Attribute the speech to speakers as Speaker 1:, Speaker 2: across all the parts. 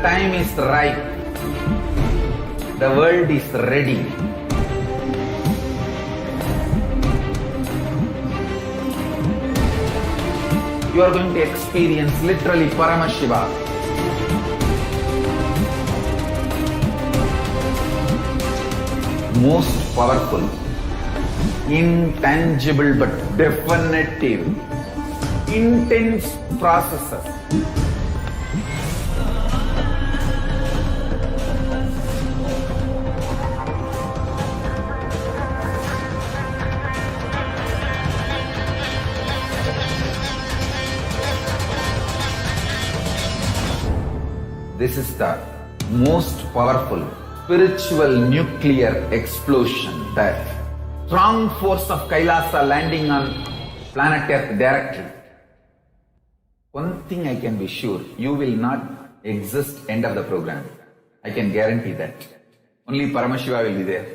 Speaker 1: time is ripe. The world is ready. You are going to experience literally Paramashiva. Most powerful, intangible but definitive, intense processes. This is the most powerful spiritual nuclear explosion, the strong force of Kailasa landing on planet Earth directly. One thing I can be sure, you will not exist end of the program. I can guarantee that. Only Paramashiva will be there.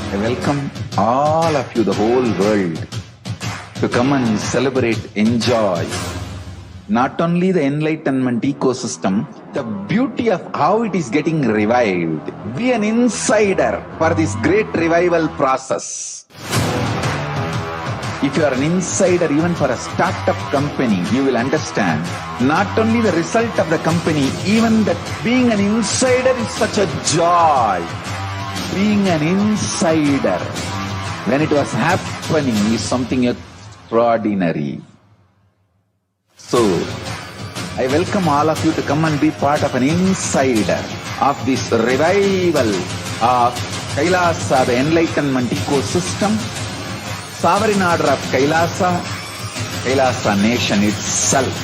Speaker 1: I welcome all of you, the whole world, to come and celebrate, enjoy not only the enlightenment ecosystem, the beauty of how it is getting revived. Be an insider for this great revival process. If you are an insider even for a startup company, you will understand not only the result of the company, even that being an insider is such a joy. Being an insider when it was happening is something extraordinary. So, I welcome all of you to come and be part of an insider of this revival of Kailasa, the enlightenment ecosystem, sovereign order of Kailasa, Kailasa nation itself.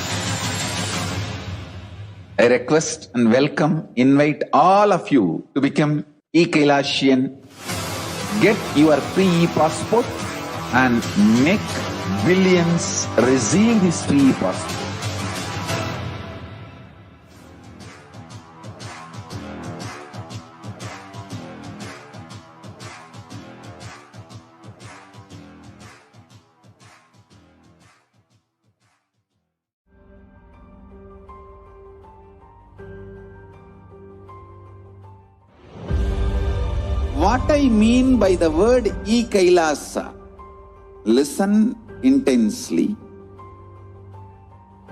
Speaker 1: I request and welcome, invite all of you to become e-Kailasian. Get your free e-passport and make billions receive this free e-passport. What I mean by the word e-Kailasa, listen intensely.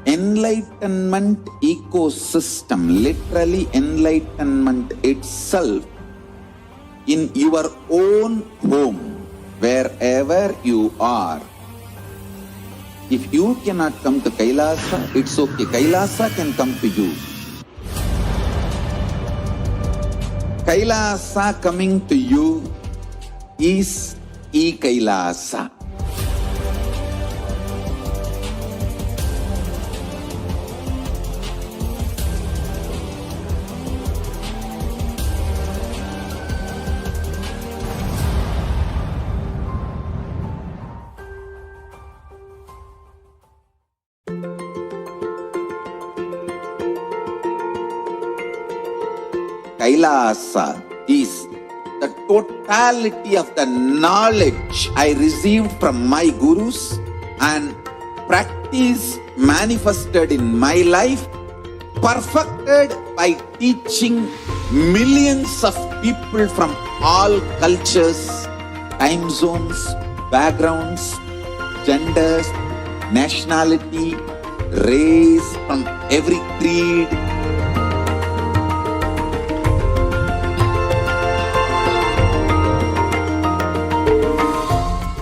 Speaker 1: Enlightenment ecosystem, literally enlightenment itself, in your own home, wherever you are. If you cannot come to Kailasa, it's okay. Kailasa can come to you. Kailasa coming to you is e-Kailasa. Kailasa is the totality of the knowledge I received from my gurus and practice manifested in my life, perfected by teaching millions of people from all cultures, time zones, backgrounds, genders, nationality, race, from every creed.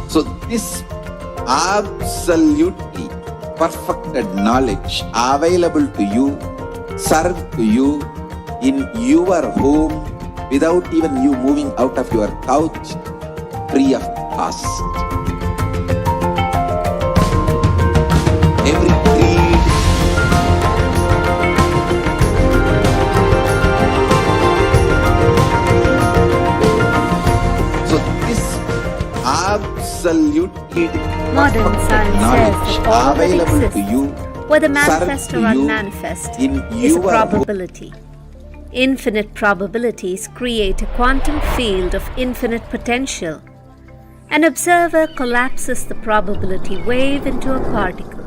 Speaker 1: So this absolutely perfected knowledge available to you, served to you in your home without even you moving out of your couch, free of cost. Every creed, so this
Speaker 2: all that
Speaker 1: available to
Speaker 2: exists,
Speaker 1: you,
Speaker 2: whether
Speaker 1: serve
Speaker 2: manifest
Speaker 1: to
Speaker 2: or
Speaker 1: you
Speaker 2: unmanifest,
Speaker 1: in
Speaker 2: is a
Speaker 1: your
Speaker 2: probability. Infinite probabilities create a quantum field of infinite potential. An observer collapses the probability wave into a particle.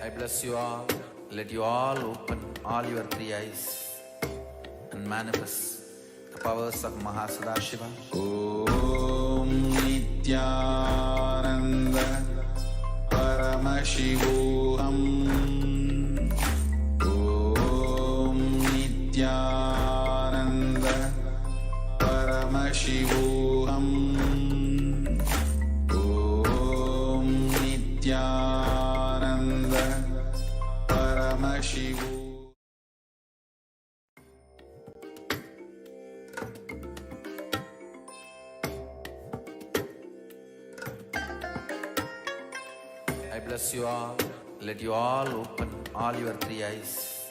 Speaker 3: I bless you all. Let you all open all your three eyes and manifest the powers of Mahasadashiva. Om Nithyananda Paramashivoham. Om Nithyananda Paramashivoham. Om Nithyananda Paramashivoham. I bless you all. Let you all open all your three eyes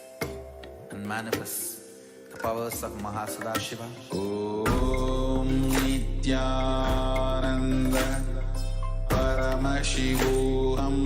Speaker 3: and manifest the powers of Mahasadashiva. Om Nithyananda Paramashivoham.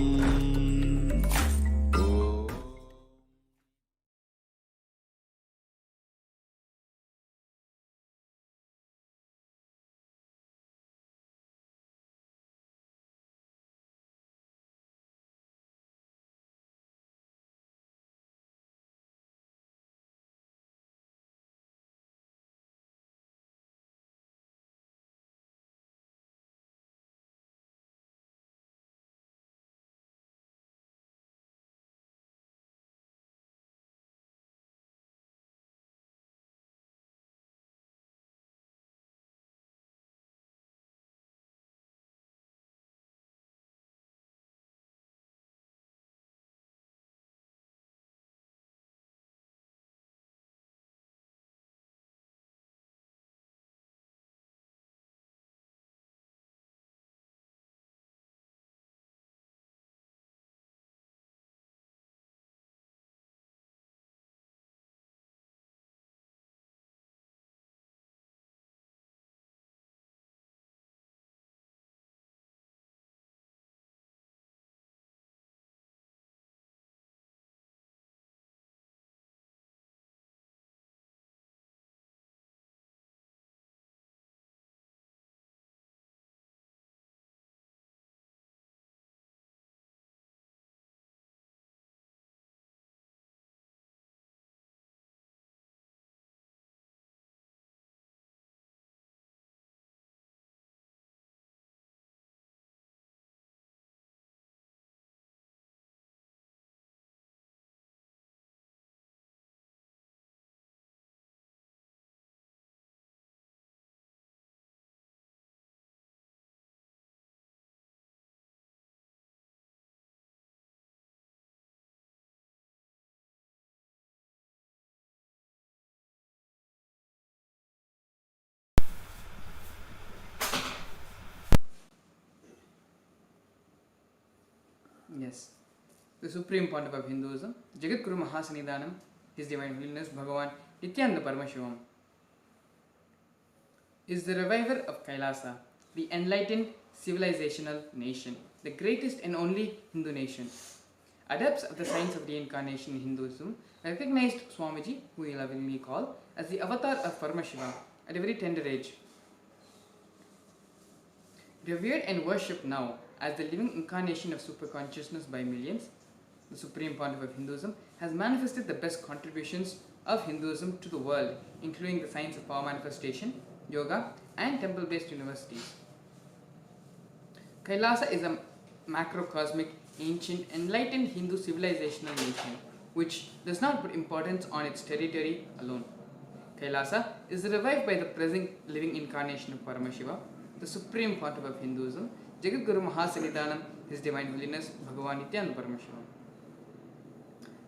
Speaker 4: Yes. The Supreme Pontiff of Hinduism, Jagat Guru Mahasanidhanam, His Divine Holiness Bhagavan Nithyananda Paramashivam, is the reviver of Kailasa, the enlightened civilizational nation, the greatest and only Hindu nation. Adepts of the science of reincarnation in Hinduism recognized Swamiji, who we lovingly call, as the avatar of Paramashiva at a very tender age. Revered and worshipped now as the living incarnation of superconsciousness by millions, the Supreme Pontiff of Hinduism has manifested the best contributions of Hinduism to the world, including the science of power manifestation, yoga, and temple-based universities. Kailasa is a macrocosmic, ancient, enlightened Hindu civilizational nation, which does not put importance on its territory alone. Kailasa is revived by the present living incarnation of Paramashiva, the Supreme Pontiff of Hinduism, Jagat Guru Mahasanidhanam, His Divine Holiness Bhagavan Nithyananda Paramashivam.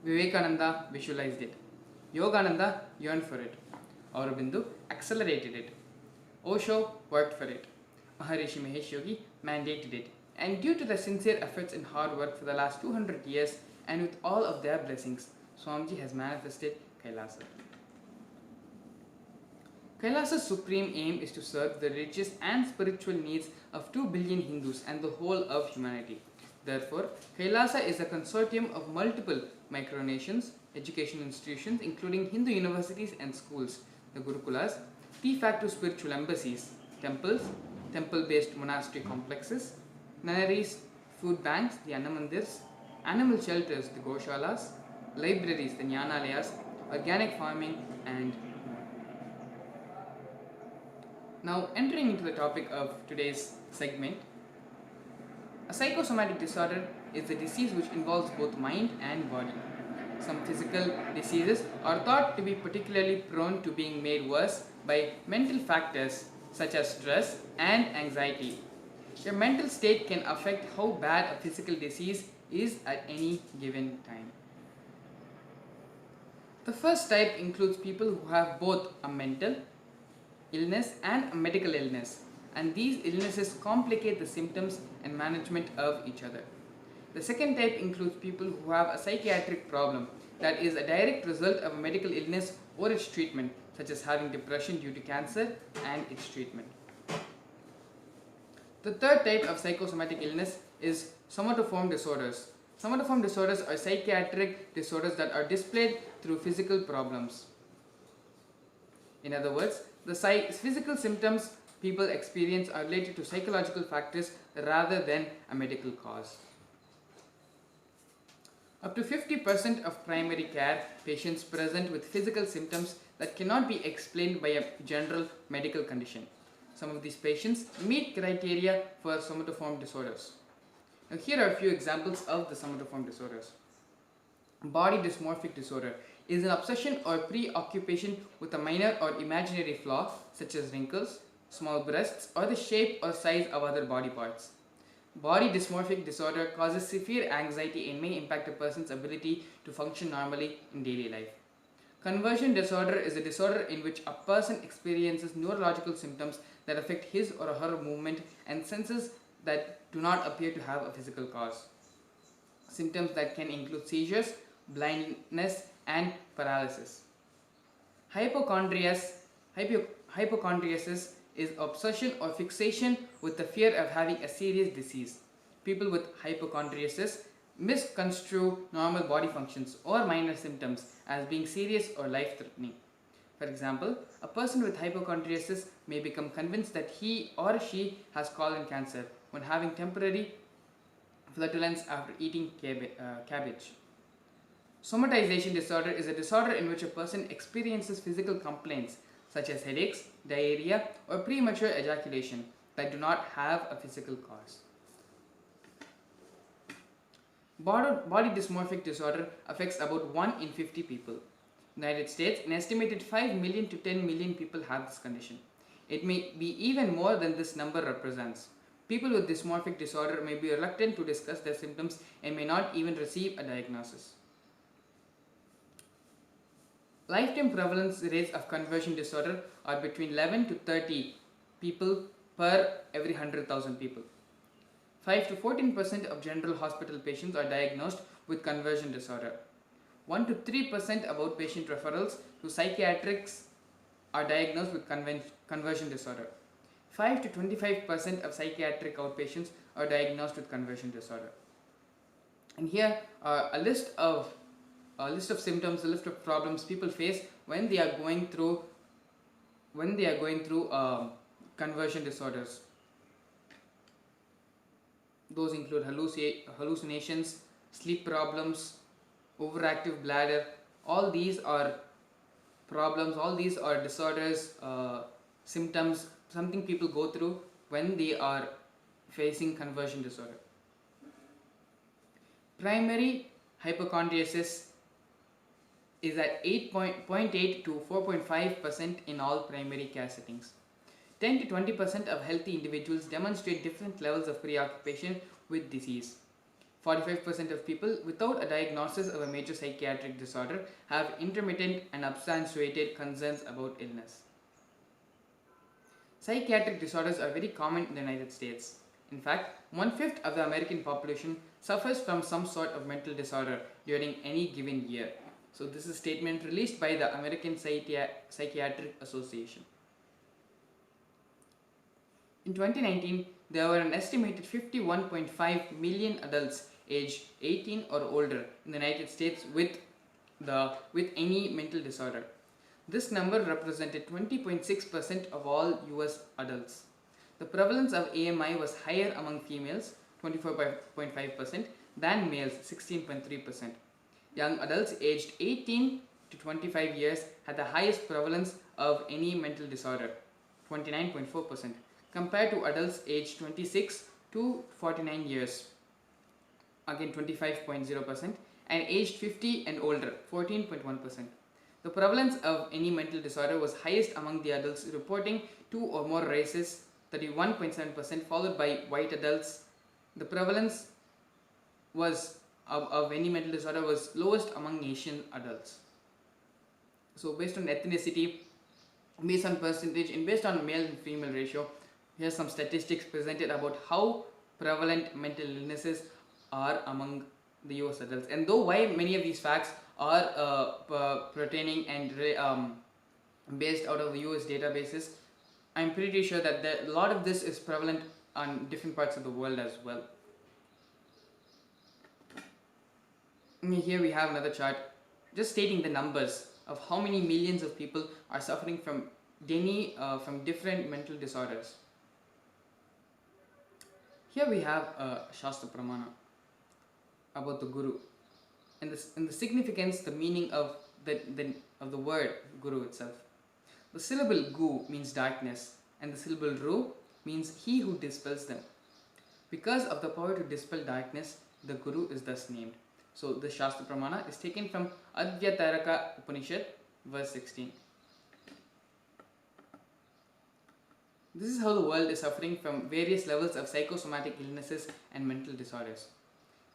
Speaker 4: Vivekananda visualized it. Yogananda yearned for it. Aurobindo accelerated it. Osho worked for it. Maharishi Mahesh Yogi mandated it. And due to the sincere efforts and hard work for the last 200 years, and with all of their blessings, Swamiji has manifested Kailasa. Kailasa's supreme aim is to serve the religious and spiritual needs of 2 billion Hindus and the whole of humanity. Therefore, Kailasa is a consortium of multiple micronations, educational institutions including Hindu universities and schools, the Gurukulas, de facto spiritual embassies, temples, temple-based monastery complexes, nunneries, food banks, the Annamandirs, animal shelters, the Goshalas, libraries, the Jnanalayas, organic farming, and more. Now, entering into the topic of today's segment, a psychosomatic disorder is a disease which involves both mind and body. Some physical diseases are thought to be particularly prone to being made worse by mental factors such as stress and anxiety. Your mental state can affect how bad a physical disease is at any given time. The first type includes people who have both a mental illness and a medical illness, and these illnesses complicate the symptoms and management of each other. The second type includes people who have a psychiatric problem that is a direct result of a medical illness or its treatment, such as having depression due to cancer and its treatment. The third type of psychosomatic illness is somatoform disorders. Somatoform disorders are psychiatric disorders that are displayed through physical problems. In other words, the physical symptoms people experience are related to psychological factors rather than a medical cause. Up to 50% of primary care patients present with physical symptoms that cannot be explained by a general medical condition. Some of these patients meet criteria for somatoform disorders. Now, here are a few examples of the somatoform disorders. Body dysmorphic disorder is an obsession or preoccupation with a minor or imaginary flaw such as wrinkles, small breasts, or the shape or size of other body parts. Body dysmorphic disorder causes severe anxiety and may impact a person's ability to function normally in daily life. Conversion disorder is a disorder in which a person experiences neurological symptoms that affect his or her movement and senses that do not appear to have a physical cause. Symptoms that can include seizures, blindness, and paralysis. Hypochondriasis is obsession or fixation with the fear of having a serious disease. People with hypochondriasis misconstrue normal body functions or minor symptoms as being serious or life-threatening. For example, a person with hypochondriasis may become convinced that he or she has colon cancer when having temporary flatulence after eating cabbage. Somatization disorder is a disorder in which a person experiences physical complaints such as headaches, diarrhea, or premature ejaculation that do not have a physical cause. Body dysmorphic disorder affects about 1 in 50 people. In the United States, an estimated 5 million to 10 million people have this condition. It may be even more than this number represents. People with dysmorphic disorder may be reluctant to discuss their symptoms and may not even receive a diagnosis. Lifetime prevalence rates of conversion disorder are between 11 to 30 people per every 100,000 people. 5 to 14% of general hospital patients are diagnosed with conversion disorder. 1 to 3% of outpatient referrals to psychiatrics are diagnosed with conversion disorder. 5 to 25% of psychiatric outpatients are diagnosed with conversion disorder. And here are a list of symptoms, a list of problems people face when they are going through conversion disorders. Those include hallucinations, sleep problems, overactive bladder. All these are problems, all these are disorders, symptoms, something people go through when they are facing conversion disorder. Primary hypochondriasis is at 8.8 to 4.5% in all primary care settings. 10 to 20% of healthy individuals demonstrate different levels of preoccupation with disease. 45% of people without a diagnosis of a major psychiatric disorder have intermittent and substantiated concerns about illness. Psychiatric disorders are very common in the United States. In fact, 1/5 of the American population suffers from some sort of mental disorder during any given year. So this is a statement released by the American Psychiatric Association. In 2019, there were an estimated 51.5 million adults aged 18 or older in the United States with any mental disorder. This number represented 20.6% of all US adults. The prevalence of AMI was higher among females, 24.5%, than males, 16.3%. Young adults aged 18 to 25 years had the highest prevalence of any mental disorder, 29.4%, compared to adults aged 26 to 49 years, again 25.0%, and aged 50 and older, 14.1%. The prevalence of any mental disorder was highest among the adults reporting 2 or more races, 31.7%, followed by white adults. The prevalence of any mental disorder was lowest among Asian adults. So based on ethnicity, based on percentage, and based on male and female ratio, here's some statistics presented about how prevalent mental illnesses are among the US adults. And though why many of these facts are pertaining and based out of the US databases, I'm pretty sure that a lot of this is prevalent on different parts of the world as well. Here we have another chart just stating the numbers of how many millions of people are suffering from different mental disorders. Here we have Shastra Pramana about the Guru and the significance, the meaning of the word Guru itself. The syllable Gu means darkness and the syllable Ru means he who dispels them. Because of the power to dispel darkness, the Guru is thus named. So the Shastra Pramana is taken from Advaitaraka Upanishad, verse 16. This is how the world is suffering from various levels of psychosomatic illnesses and mental disorders.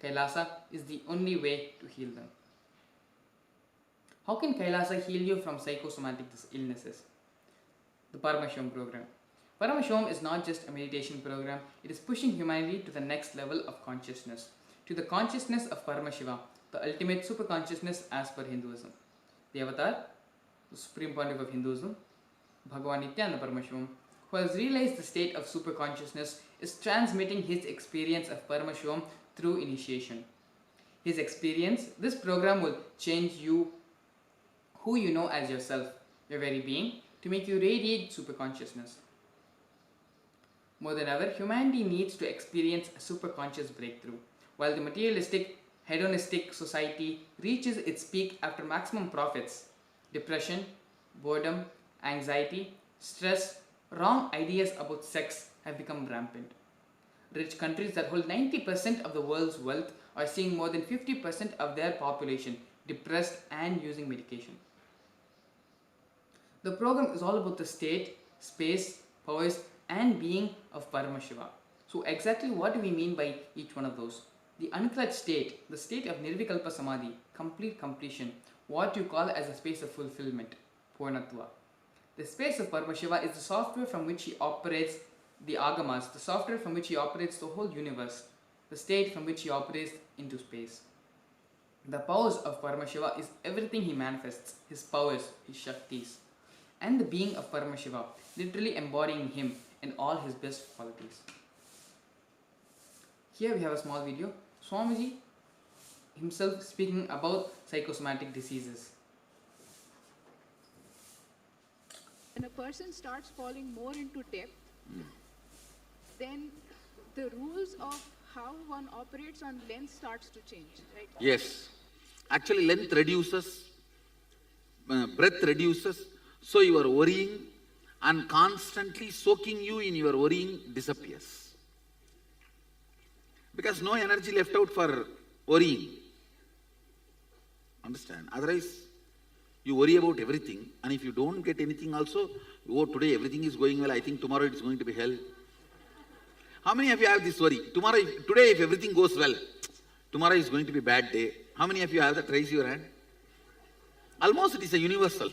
Speaker 4: Kailasa is the only way to heal them. How can Kailasa heal you from psychosomatic illnesses? The Paramashivam program. Paramashivam is not just a meditation program, it is pushing humanity to the next level of consciousness, to the consciousness of Paramashiva, the ultimate super consciousness as per Hinduism. The avatar, the supreme pontiff of Hinduism, Bhagavan Nithyananda Paramashivam, who has realized the state of super consciousness, is transmitting his experience of Paramashivam through initiation. His experience, this program will change you, who you know as yourself, your very being, to make you radiate super consciousness. More than ever, humanity needs to experience a super conscious breakthrough. While the materialistic, hedonistic society reaches its peak after maximum profits, depression, boredom, anxiety, stress, wrong ideas about sex have become rampant. Rich countries that hold 90% of the world's wealth are seeing more than 50% of their population depressed and using medication. The program is all about the state, space, powers, and being of Paramashiva. So exactly what do we mean by each one of those? The unclutched state, the state of Nirvikalpa Samadhi, complete completion, what you call as a space of fulfillment, Purnatva. The space of Paramashiva is the software from which he operates the agamas, the software from which he operates the whole universe, the state from which he operates into space. The powers of Paramashiva is everything he manifests, his powers, his shaktis, and the being of Paramashiva, literally embodying him in all his best qualities. Here we have a small video, Swamiji himself speaking about psychosomatic diseases.
Speaker 5: When a person starts falling more into depth, then the rules of how one operates on length starts to change, right?
Speaker 6: Yes. Actually, length reduces, breath reduces, so your worrying and constantly soaking you in your worrying disappears. Because no energy left out for worrying. Understand? Otherwise, you worry about everything, and if you don't get anything also, oh, today everything is going well, I think tomorrow it's going to be hell. How many of you have this worry? Today if everything goes well, tomorrow is going to be a bad day. How many of you have that? Raise your hand. Almost it is a universal.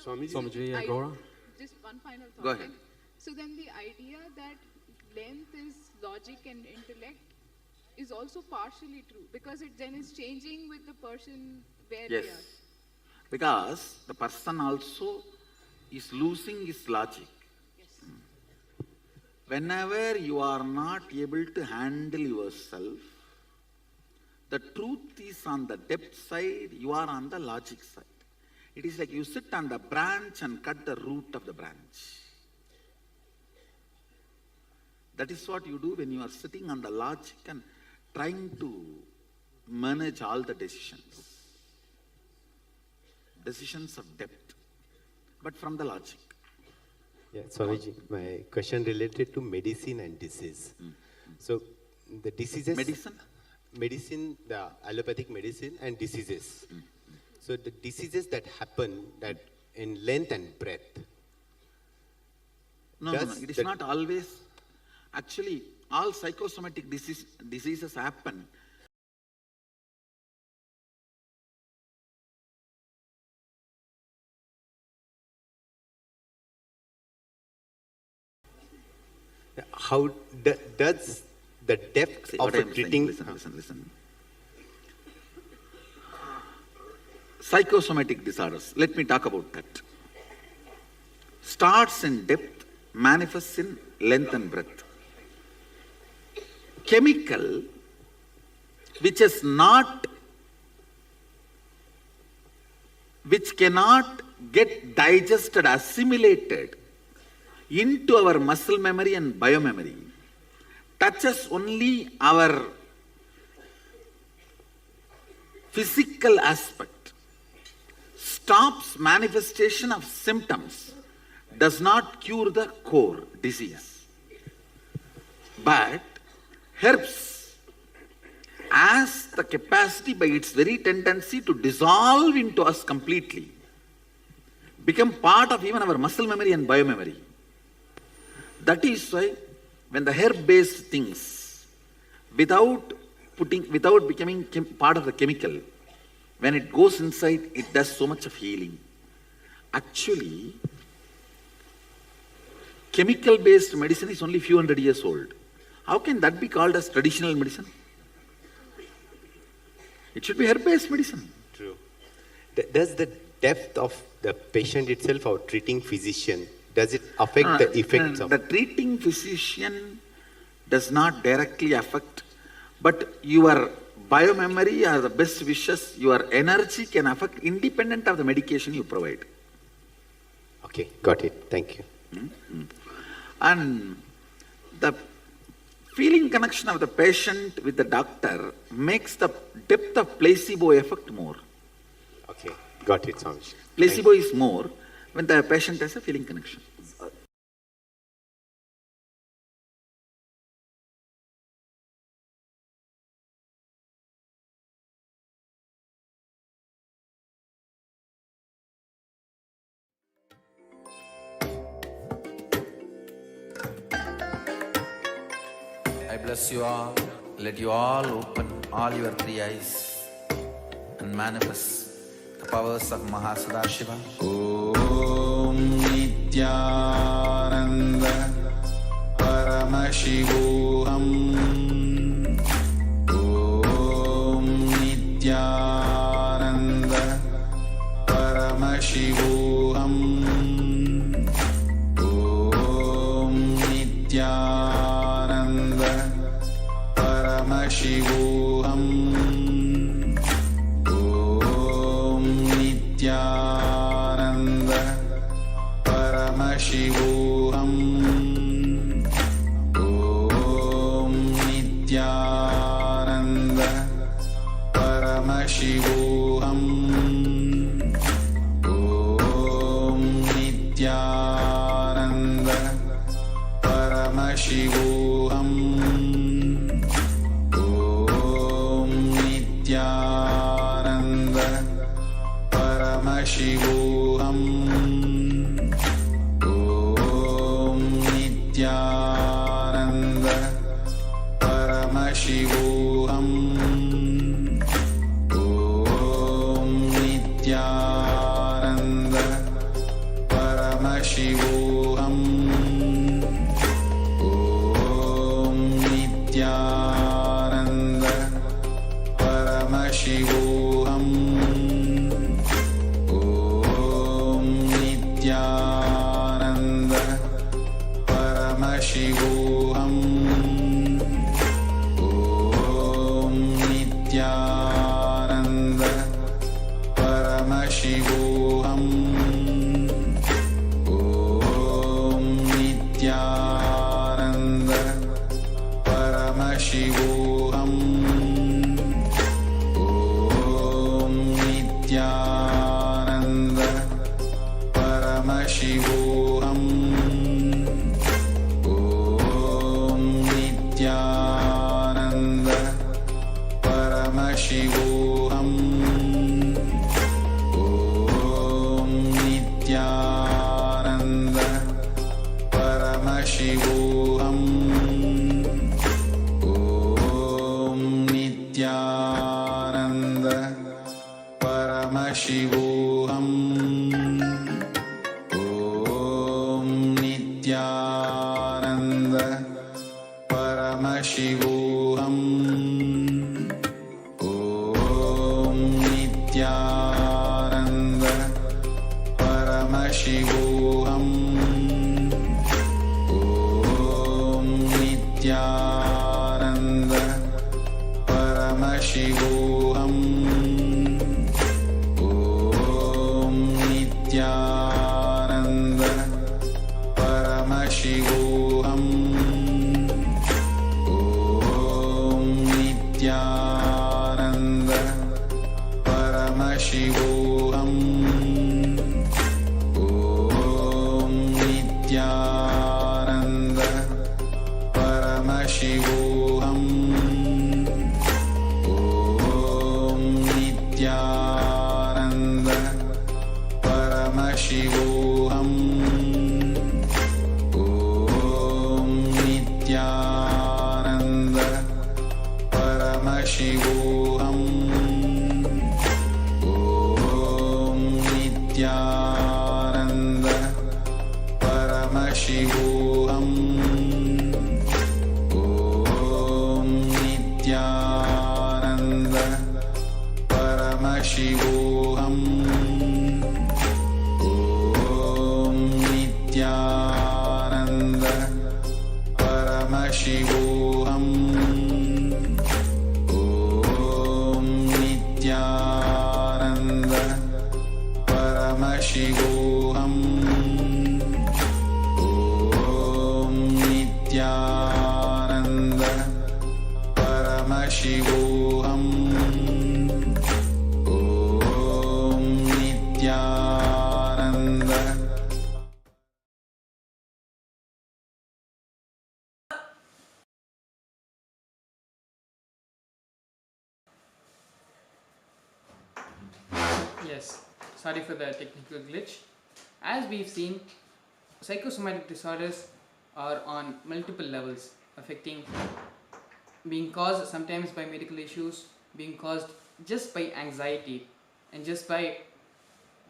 Speaker 7: Swamiji, Agora?
Speaker 5: Just one final thought.
Speaker 6: Go ahead.
Speaker 5: So then the idea that length is logic and intellect is also partially true, because it then is changing with the person where
Speaker 6: Yes.
Speaker 5: they are.
Speaker 6: Because the person also is losing his logic. Whenever you are not able to handle yourself, the truth is on the depth side, you are on the logic side. It is like you sit on the branch and cut the root of the branch. That is what you do when you are sitting on the logic and trying to manage all the decisions. Decisions of depth, but from the logic.
Speaker 7: Yeah, Swamiji, my question related to medicine and disease. So, the diseases... Medicine, the allopathic medicine and diseases. So, the diseases that happen that in length and breadth.
Speaker 6: No, it is not always. Actually, all psychosomatic diseases happen.
Speaker 7: How does the depth of treating...
Speaker 6: Listen. Psychosomatic disorders, let me talk about that. Starts in depth, manifests in length and breadth. Chemical, which cannot get digested, assimilated into our muscle memory and biomemory, touches only our physical aspect, stops manifestation of symptoms, does not cure the core disease. But herbs has the capacity by its very tendency to dissolve into us completely, become part of even our muscle memory and biomemory. That is why when the herb-based things, without becoming part of the chemical, when it goes inside, it does so much of healing. Actually, chemical-based medicine is only few hundred years old. How can that be called as traditional medicine? It should be herb-based medicine.
Speaker 7: True. Does the depth of the patient itself or treating physician, does it affect the effects of...
Speaker 6: The treating physician does not directly affect, but your biomemory or the best wishes, your energy can affect independent of the medication you provide.
Speaker 7: Okay, got it. Thank you.
Speaker 6: And the feeling connection of the patient with the doctor makes the depth of placebo effect more.
Speaker 7: Okay, got it, Swamiji.
Speaker 6: Placebo is more when the patient has a feeling connection.
Speaker 3: I bless you all. Let you all open all your three eyes and manifest the powers of Sadashiva. Om Nithyananda Paramashivoham. Om Nithyananda Paramashivoham. Om Nithyananda Paramashivoham. Om Nithyananda Paramashivoham. Om Nithyananda Paramashivoham. Om Nithyananda Paramashivoham. Om Nithyananda Paramashivoham. Om Nithyananda Paramashivoham. Om Nithyananda Paramashivoham. Om Nithyananda Paramashivoham. Om Nithyananda Paramashivoham. Om Nithyananda Paramashivoham. Om Nithyananda Paramashivoham. Om Nithyananda Paramashivoham. Om Nithyananda Paramashivoham. Om Nithyananda Paramashivoham. Om Nithyananda Paramashivoham. Om Nithyananda Paramashivoham. Om Nithyananda Paramashivoham. Om Nithyananda Paramashivoham. Om Nithyananda Paramashivoham. Om Nithyananda Paramashivoham. Om Nithyananda Paramashivoham. Om Nithyananda Paramashivoham. Om Nithyananda Paramashivoham. Om Nithyananda Paramashivoham. Om Nithyananda Paramashivoham. Om Nithyananda.
Speaker 4: Yes, sorry for the technical glitch. As we've seen, psychosomatic disorders are on multiple levels, affecting, being caused sometimes by medical issues, being caused just by anxiety, and just by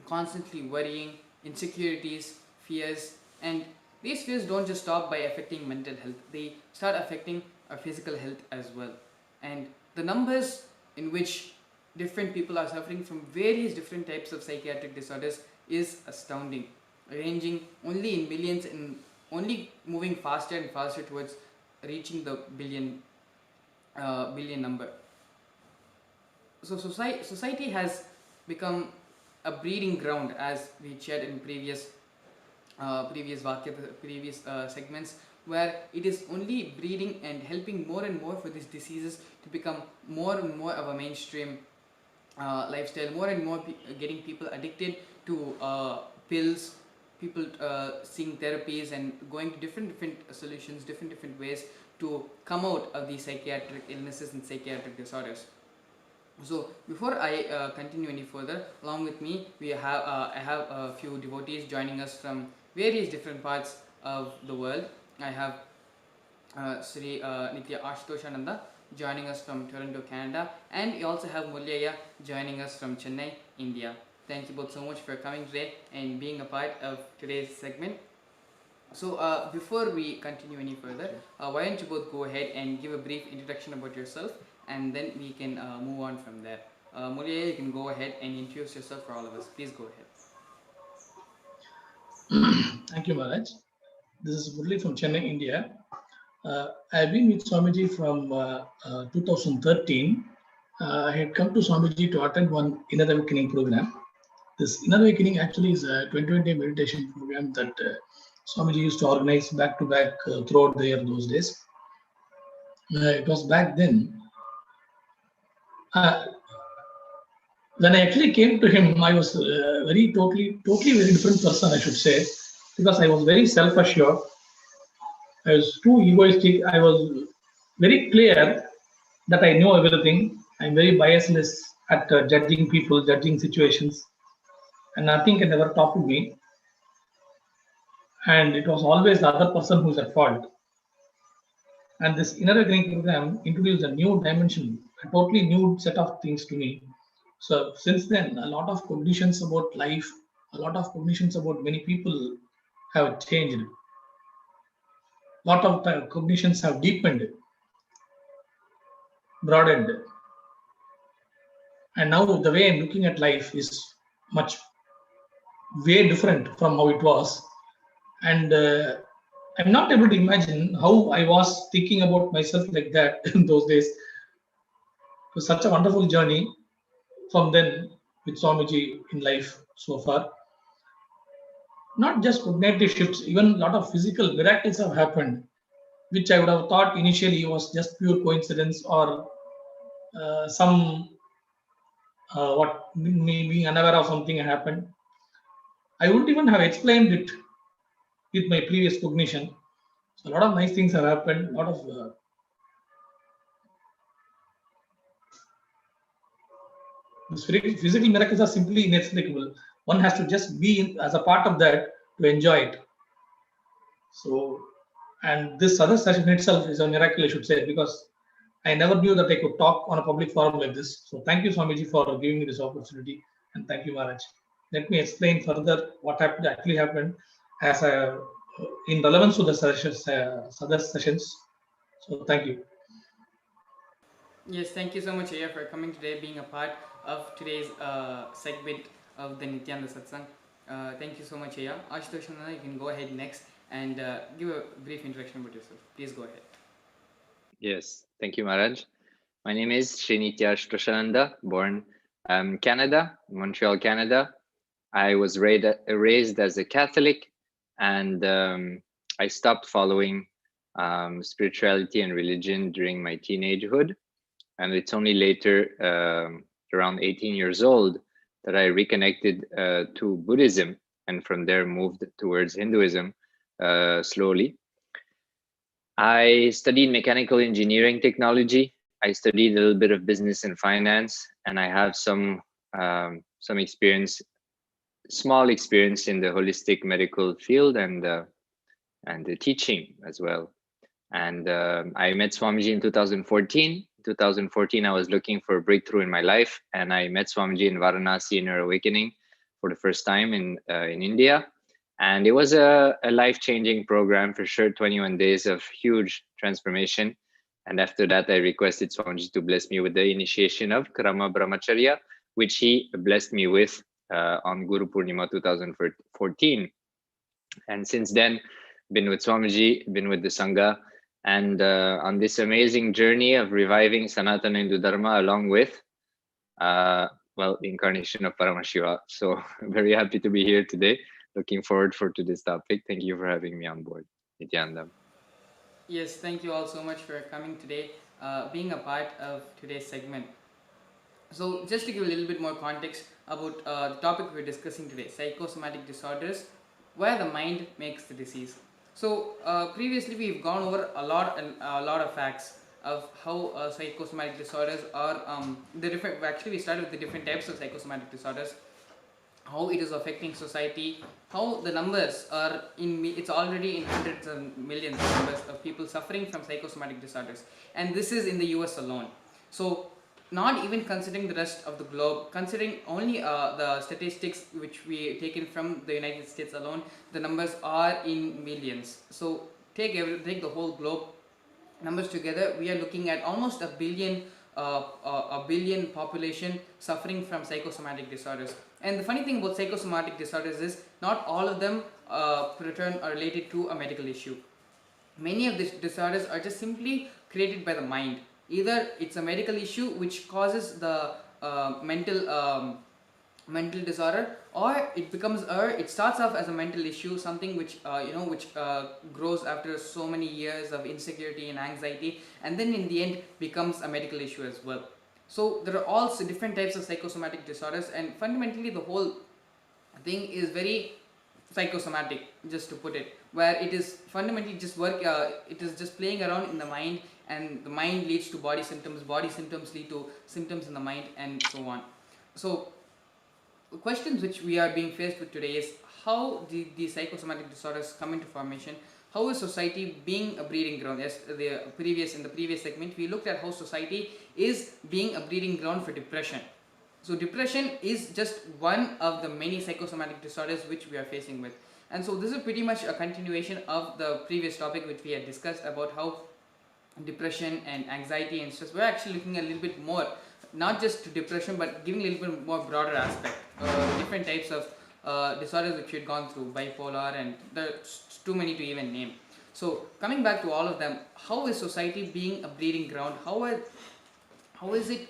Speaker 4: constantly worrying, insecurities, fears, and these fears don't just stop by affecting mental health, they start affecting our physical health as well. And the numbers in which different people are suffering from various different types of psychiatric disorders is astounding, ranging only in millions and only moving faster and faster towards reaching the billion number. So society has become a breeding ground, as we shared in previous segments, where it is only breeding and helping more and more for these diseases to become more and more of a mainstream lifestyle, more and more getting people addicted to pills, people seeing therapies and going to different solutions, different ways to come out of these psychiatric illnesses and psychiatric disorders. So before I continue any further, along with me I have a few devotees joining us from various different parts of the world. I have Shri Nithyananda joining us from Toronto, Canada, and we also have Mulyaya joining us from Chennai, India. Thank you both so much for coming today and being a part of today's segment. So before we continue any further, why don't you both go ahead and give a brief introduction about yourself, and then we can move on from there. Mulyaya, you can go ahead and introduce yourself for all of us. Please go ahead.
Speaker 8: Thank you, Maharaj. This is Murli from Chennai, India. I've been with Swamiji from 2013. I had come to Swamiji to attend one Inner Awakening program. This Inner Awakening actually is a 21-day meditation program that Swamiji used to organize back to back throughout the year those days. It was back then. When I actually came to him, I was totally very different person, I should say, because I was very self-assured. I was too egoistic. I was very clear that I know everything. I'm very biasless at judging people, judging situations, and nothing can ever topple me. And it was always the other person who's at fault. And this inner awakening program introduced a new dimension, a totally new set of things to me. So since then, a lot of cognitions about life, a lot of cognitions about many people have changed. A lot of cognitions have deepened, broadened. And now the way I'm looking at life is much way different from how it was. And I'm not able to imagine how I was thinking about myself like that in those days. It was such a wonderful journey from then with Swamiji in life so far. Not just cognitive shifts, even a lot of physical miracles have happened, which I would have thought initially was just pure coincidence or some what me being unaware of something happened. I wouldn't even have explained it with my previous cognition. So a lot of nice things have happened. A lot of physical miracles are simply inexplicable. One has to just be as a part of that to enjoy it. So, and this other session itself is a miracle, I should say, because I never knew that I could talk on a public forum like this. So thank you, Swamiji, for giving me this opportunity. And thank you, Maharaj. Let me explain further what actually happened as in relevance to the sessions. So thank you.
Speaker 4: Yes, thank you so much, Aya, for coming today, being a part of today's segment of the Nithyananda Satsang. Thank you so much, Aya. Ashutosh, you can go ahead next and give a brief introduction about yourself. Please go ahead.
Speaker 9: Yes, thank you, Maharaj. My name is Shri Nithyananda, born Canada, Montreal, Canada. I was raised as a Catholic, and I stopped following spirituality and religion during my teenagehood. And it's only later, around 18 years old, that I reconnected to Buddhism, and from there moved towards Hinduism slowly. I studied mechanical engineering technology. I studied a little bit of business and finance, and I have some experience, small experience in the holistic medical field and the teaching as well. And I met Swamiji in 2014. 2014, I was looking for a breakthrough in my life, and I met Swamiji in Varanasi Inner Awakening for the first time in India. And it was a life-changing program for sure, 21 days of huge transformation. And after that, I requested Swamiji to bless me with the initiation of Krama Brahmacharya, which he blessed me with on Guru Purnima 2014. And since then, been with Swamiji, been with the Sangha, and on this amazing journey of reviving Sanatana Hindu Dharma along with, the incarnation of Paramashiva. So very happy to be here today. Looking forward for today's topic. Thank you for having me on board, Nithyananda.
Speaker 4: Yes, thank you all so much for coming today, being a part of today's segment. So just to give a little bit more context about the topic we're discussing today, psychosomatic disorders, where the mind makes the disease. So previously we've gone over a lot of facts of how psychosomatic disorders are the different. Actually, we started with the different types of psychosomatic disorders, how it is affecting society, how the numbers are it's already in hundreds of millions of numbers of people suffering from psychosomatic disorders, and this is in the US alone. So not even considering the rest of the globe, considering only the statistics which we taken from the United States alone, the numbers are in millions. So take the whole globe numbers together, we are looking at almost a billion population suffering from psychosomatic disorders. And the funny thing about psychosomatic disorders is not all of them are related to a medical issue. Many of these disorders are just simply created by the mind. Either it's a medical issue which causes the mental disorder, or it starts off as a mental issue, something which grows after so many years of insecurity and anxiety, and then in the end becomes a medical issue as well. So there are all different types of psychosomatic disorders, and fundamentally the whole thing is very psychosomatic, just to put it, where it is fundamentally just it is just playing around in the mind, and the mind leads to body symptoms lead to symptoms in the mind, and so on. So the questions which we are being faced with today is how the psychosomatic disorders come into formation. How is society being a breeding ground? As in the previous segment, we looked at how society is being a breeding ground for depression. So depression is just one of the many psychosomatic disorders which we are facing with. And so this is pretty much a continuation of the previous topic which we had discussed about how depression and anxiety and stress, we're actually looking a little bit more, not just to depression, but giving a little bit more broader aspect, different types of disorders which we had gone through, bipolar, and there's too many to even name. So coming back to all of them, how is society being a breeding ground? How is it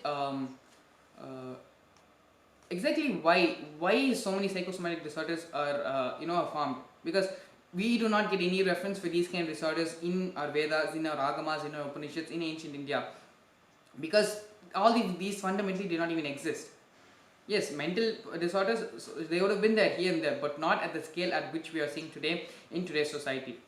Speaker 4: exactly why so many psychosomatic disorders are formed? Because we do not get any reference for these kind of disorders in our Vedas, in our Agamas, in our Upanishads, in ancient India, because all these fundamentally did not even exist. Yes, mental disorders, they would have been there here and there, but not at the scale at which we are seeing today in today's society.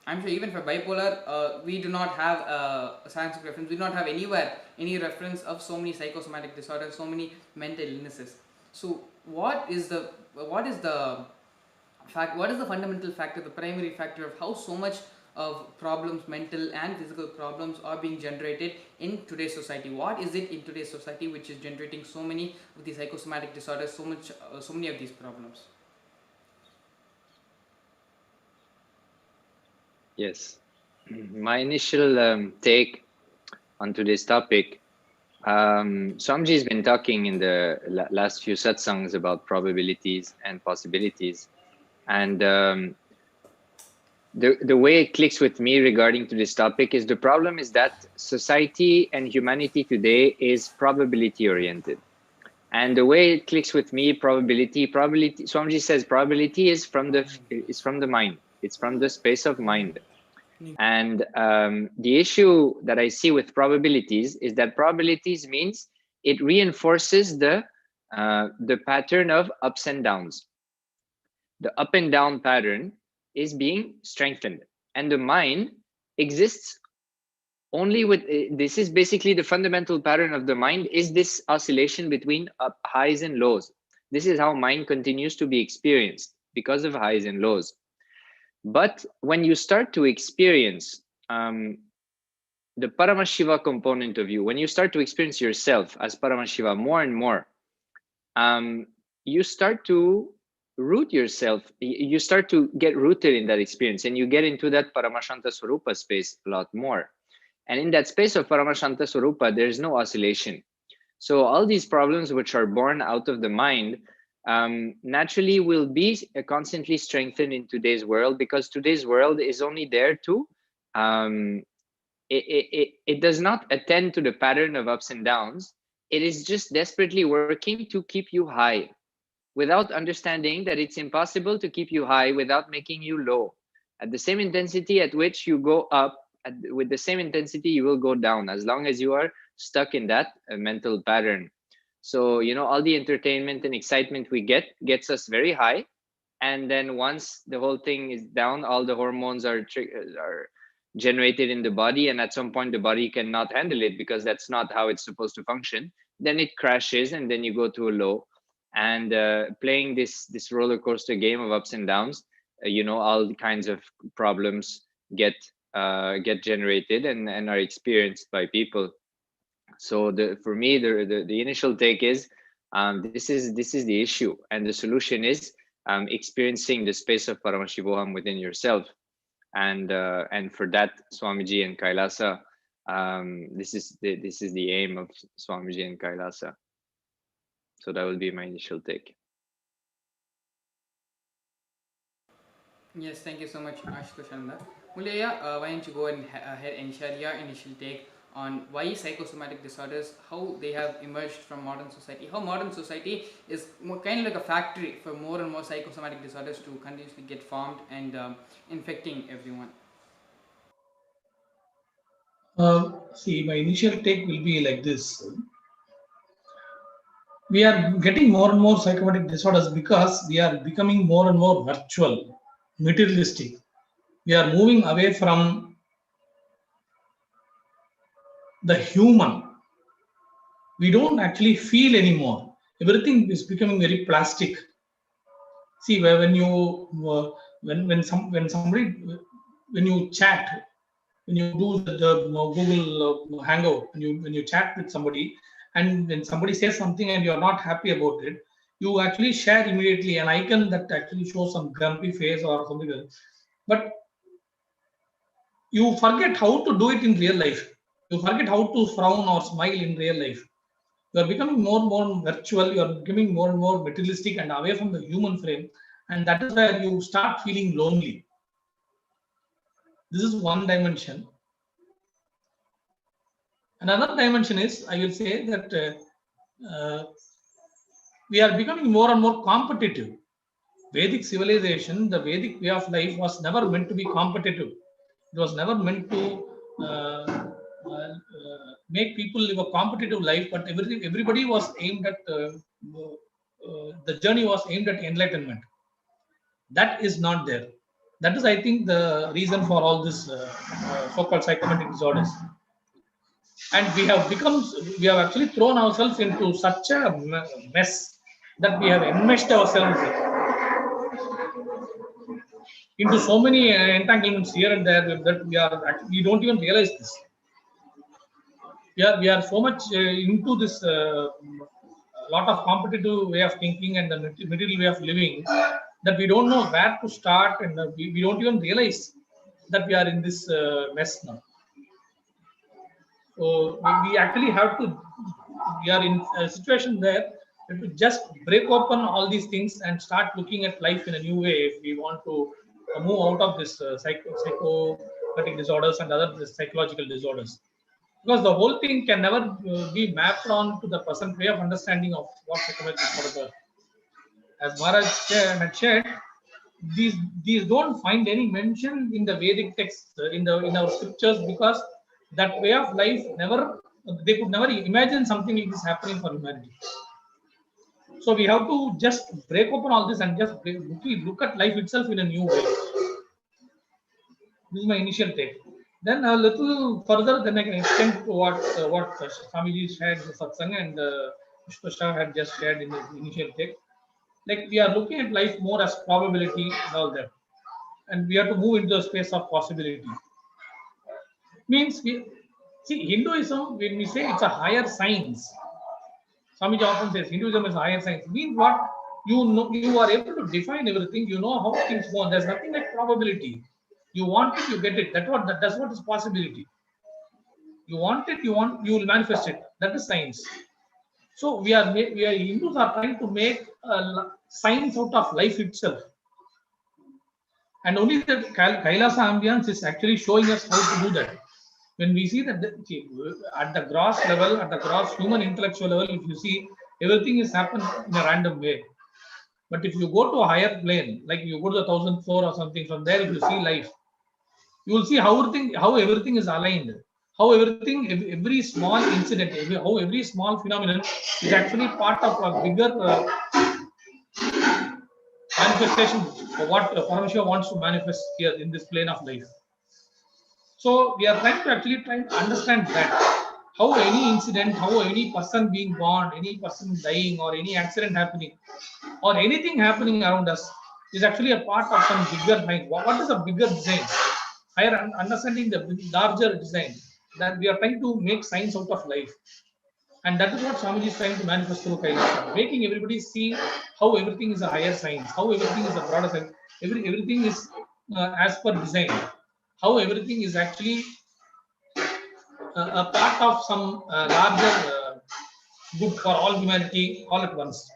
Speaker 4: I'm sure even for bipolar, we do not have a scientific reference. We do not have anywhere any reference of so many psychosomatic disorders, so many mental illnesses. So what is the fundamental factor, the primary factor of how so much of problems, mental and physical problems, are being generated in today's society? What is it in today's society which is generating so many of these psychosomatic disorders, so many of these problems?
Speaker 9: Yes, my initial take on today's topic, Swamiji has been talking in the last few satsangs about probabilities and possibilities, and the way it clicks with me regarding to this topic is the problem is that society and humanity today is probability oriented. And the way it clicks with me, probability, Swamiji says probability is from the mind. It's from the space of mind. And the issue that I see with probabilities is that probabilities means it reinforces the pattern of ups and downs. The up and down pattern is being strengthened, and the mind exists only with this. Is basically the fundamental pattern of the mind is this oscillation between highs and lows. This is how mind continues to be experienced, because of highs and lows. But when you start to experience the Paramashiva component of you, when you start to experience yourself as Paramashiva more and more, you start to root yourself, you start to get rooted in that experience, and you get into that Paramashanta Swarupa space a lot more. And in that space of Paramashanta Swarupa, there's no oscillation. So all these problems which are born out of the mind naturally will be constantly strengthened in today's world, because today's world is only there to, it does not attend to the pattern of ups and downs. It is just desperately working to keep you high, without understanding that it's impossible to keep you high without making you low. At the same intensity at which you go up, with the same intensity you will go down, as long as you are stuck in that mental pattern. So, all the entertainment and excitement we gets us very high. And then once the whole thing is down, all the hormones are generated in the body. And at some point, the body cannot handle it, because that's not how it's supposed to function. Then it crashes, and then you go to a low. And playing this roller coaster game of ups and downs, all kinds of problems get generated and are experienced by people. So for me, the initial take is this is the issue, and the solution is experiencing the space of Paramashivoham within yourself. And for that, Swamiji and Kailasa, this is the aim of Swamiji and Kailasa. So that will be my initial take.
Speaker 4: Yes, thank you so much, Ashutoshanda. Mulaya, why don't you go ahead and share your initial take on why psychosomatic disorders, how they have emerged from modern society, how modern society is kind of like a factory for more and more psychosomatic disorders to continuously get formed and infecting everyone.
Speaker 8: See, my initial take will be like this. we are getting more and more psychotic disorders because we are becoming more and more virtual, materialistic. We are moving away from the human. We don't actually feel anymore. Everything is becoming very plastic. See, when you when you chat, when you do the Google Hangout, when you chat with somebody, and when somebody says something and you are not happy about it, you actually share immediately an icon that actually shows some grumpy face or something else. But you forget how to do it in real life. You forget how to frown or smile in real life. You are becoming more and more virtual. You are becoming more and more materialistic and away from the human frame, and that is where you start feeling lonely. This is one dimension. Another dimension is, I will say that we are becoming more and more competitive. Vedic civilization, the Vedic way of life was never meant to be competitive. It was never meant to make people live a competitive life, but everybody was aimed at, the journey was aimed at enlightenment. That is not there. That is, I think, the reason for all this so-called psychotic disorders. And we have actually thrown ourselves into such a mess that we have enmeshed ourselves into so many entanglements here and there that we don't even realize this. We are so much into this lot of competitive way of thinking and the material way of living that we don't know where to start, and we don't even realize that we are in this mess now. So we actually have to, we are in a situation where we have to just break open all these things and start looking at life in a new way if we want to move out of this psychotic disorders and other psychological disorders. Because the whole thing can never be mapped on to the present way of understanding of what psychotic disorders are. As Maharaj had shared, these don't find any mention in the Vedic texts, in our scriptures, because that way of life they could never imagine something like this happening for humanity. So we have to just break open all this and just look at life itself in a new way. This is my initial take. Then a little further, then I can extend to what Swamiji shared in the Satsang and Mr. Shah had just shared in his initial take. Like, we are looking at life more as probability and all that, and we have to move into the space of possibility. Means we see Hinduism, when we say it's a higher science, Swamiji often says Hinduism is a higher science. Means what? You know, you are able to define everything. You know how things go on. There's nothing like probability. You want it, you get it. That's what is possibility. You want it, you will manifest it. That is science. So we are Hindus are trying to make science out of life itself. And only the Kailasa ambience is actually showing us how to do that. When we see that at the gross level, at the gross human intellectual level, if you see, everything is happened in a random way. But if you go to a higher plane, like you go to the 1000th floor or something, from there if you see life, you will see how everything is aligned. How every small incident, how every small phenomenon is actually part of a bigger manifestation of what Paramashiva wants to manifest here in this plane of life. So we are trying to understand that how any incident, how any person being born, any person dying, or any accident happening, or anything happening around us is actually a part of some bigger mind. What is a bigger design? Higher understanding the larger design, that we are trying to make science out of life. And that is what Swamiji is trying to manifest through Kailasa, making everybody see how everything is a higher science, how everything is a broader science, everything is as per design, how everything is actually a part of some larger good for all humanity all at once.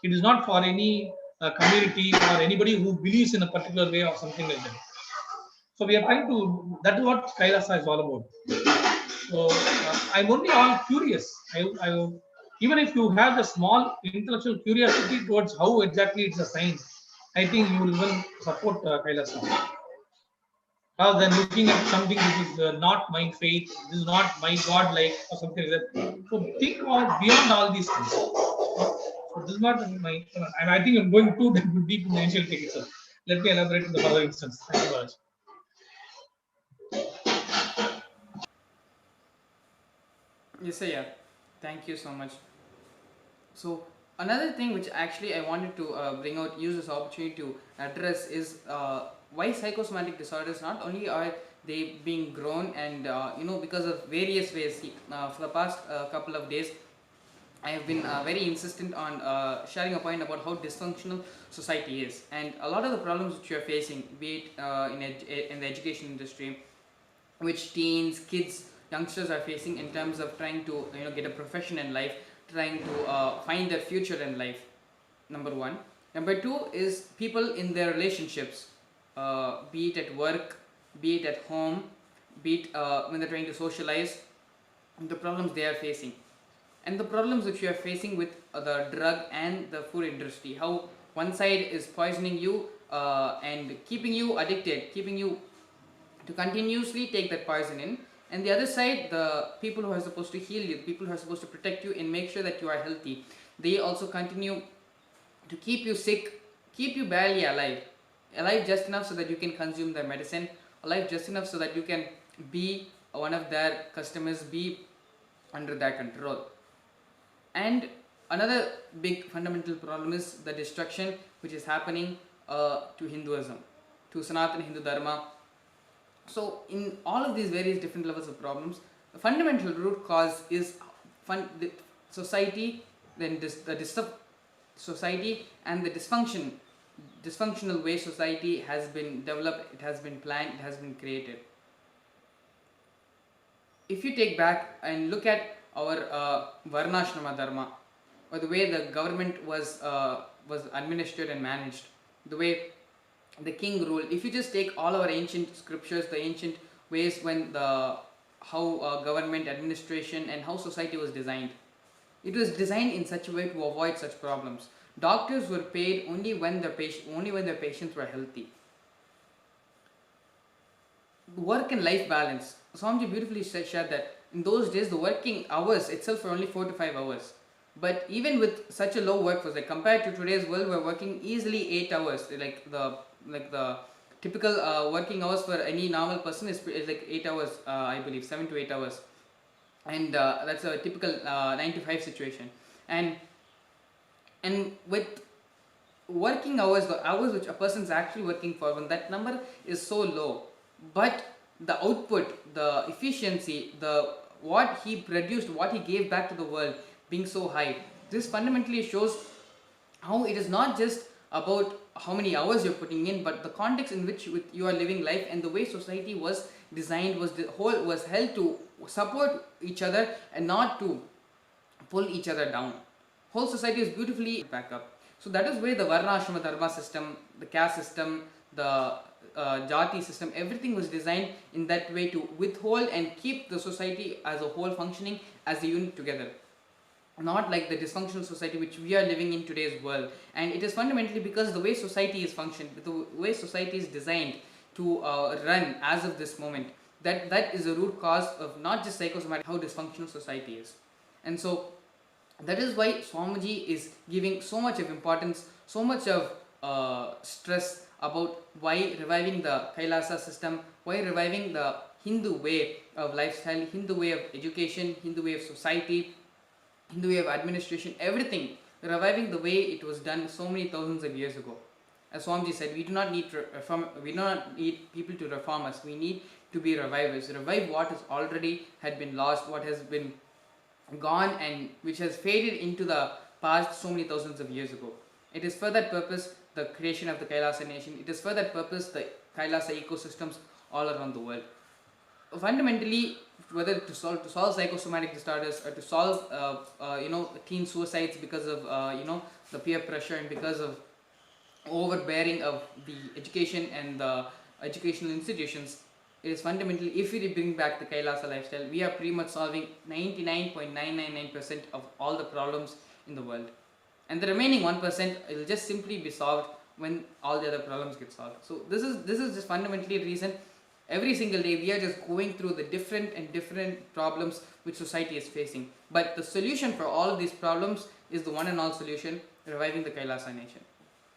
Speaker 8: It is not for any community or anybody who believes in a particular way or something like that. So we are trying to, that is what Kailasa is all about. So I'm only all curious. Even if you have the small intellectual curiosity towards how exactly it's a science, I think you will even support Kailasa. Rather than looking at something which is not my faith, this is not my God like or something like that. So think beyond all these things. But this is not my, and I think I'm going too deep in the ancient thing itself. Let me elaborate in the further instance. Thank you, Maharaj.
Speaker 4: Yes, sir, yeah. Thank you so much. So another thing which actually I wanted to use this opportunity to address is why psychosomatic disorders not only are they being grown and because of various ways. For the past couple of days, I have been very insistent on sharing a point about how dysfunctional society is, and a lot of the problems which you are facing, be it in the education industry, which teens, kids, youngsters are facing in terms of trying to get a profession in life, trying to find their future in life. Number one. Number two is people in their relationships, be it at work, be it at home, be it when they're trying to socialize, the problems they are facing. And the problems which you are facing with the drug and the food industry, how one side is poisoning you and keeping you addicted, keeping you to continuously take that poison in, and the other side, the people who are supposed to heal you, people who are supposed to protect you and make sure that you are healthy, they also continue to keep you sick, keep you barely alive just enough so that you can consume their medicine, alive just enough so that you can be one of their customers, be under their control. And another big fundamental problem is the destruction which is happening to Hinduism, to Sanatana Hindu Dharma. So in all of these various different levels of problems, the fundamental root cause is society, then society and the dysfunctional way society has been developed, it has been planned, it has been created. If you take back and look at our Varnashrama Dharma, or the way the government was administered and managed, the way the king ruled, if you just take all our ancient scriptures, the ancient ways when how government administration and how society was designed, it was designed in such a way to avoid such problems. Doctors were paid only when their patients were healthy. Work and life balance. Swamiji beautifully shared that in those days the working hours itself were only 4 to 5 hours. But even with such a low workforce, like compared to today's world, we're working easily 8 hours. Like the typical working hours for any normal person is like 8 hours, I believe, 7 to 8 hours, and that's a typical 9 to 5 situation. And with working hours, the hours which a person is actually working for, when that number is so low, but the output, the efficiency, what he produced, what he gave back to the world being so high, this fundamentally shows how it is not just about how many hours you're putting in, but the context in which you are living life, and the way society was designed was held to support each other and not to pull each other down. Whole society is beautifully back up. So that is where the Varna Ashrama Dharma system, the caste system, the jati system, everything was designed in that way to withhold and keep the society as a whole functioning as a unit together. Not like the dysfunctional society which we are living in today's world. And it is fundamentally because the way society is functioned, the way society is designed to run as of this moment, that is the root cause of not just psychosomatic, how dysfunctional society is. And so that is why Swamiji is giving so much of importance, so much of stress about why reviving the Kailasa system, why reviving the Hindu way of lifestyle, Hindu way of education, Hindu way of society, Hindu way of administration, everything, reviving the way it was done so many thousands of years ago. As Swamiji said, we do not need people to reform us, we need to be revivers, revive what has already had been lost, what has been gone and which has faded into the past so many thousands of years ago. It is for that purpose the creation of the Kailasa nation, it is for that purpose the Kailasa ecosystems all around the world. Fundamentally, whether to solve psychosomatic disorders or to solve teen suicides because of the peer pressure and because of overbearing of the education and the educational institutions, it is fundamentally, if we bring back the Kailasa lifestyle, we are pretty much solving 99.999% of all the problems in the world. And the remaining 1% will just simply be solved when all the other problems get solved. So this is just fundamentally the reason. Every single day we are just going through the different problems which society is facing. But the solution for all of these problems is the one and all solution, reviving the Kailasa nation.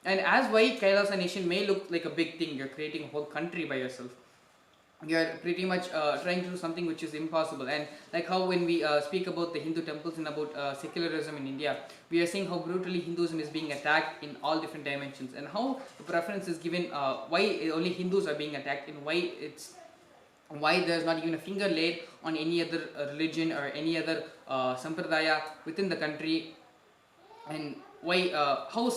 Speaker 4: And as why Kailasa nation may look like a big thing, you're creating a whole country by yourself. You're pretty much trying to do something which is impossible. And like how when we speak about the Hindu temples and about secularism in India, we are seeing how brutally Hinduism is being attacked in all different dimensions, and how the preference is given why only Hindus are being attacked, and why there's not even a finger laid on any other religion or any other sampradaya within the country, and why how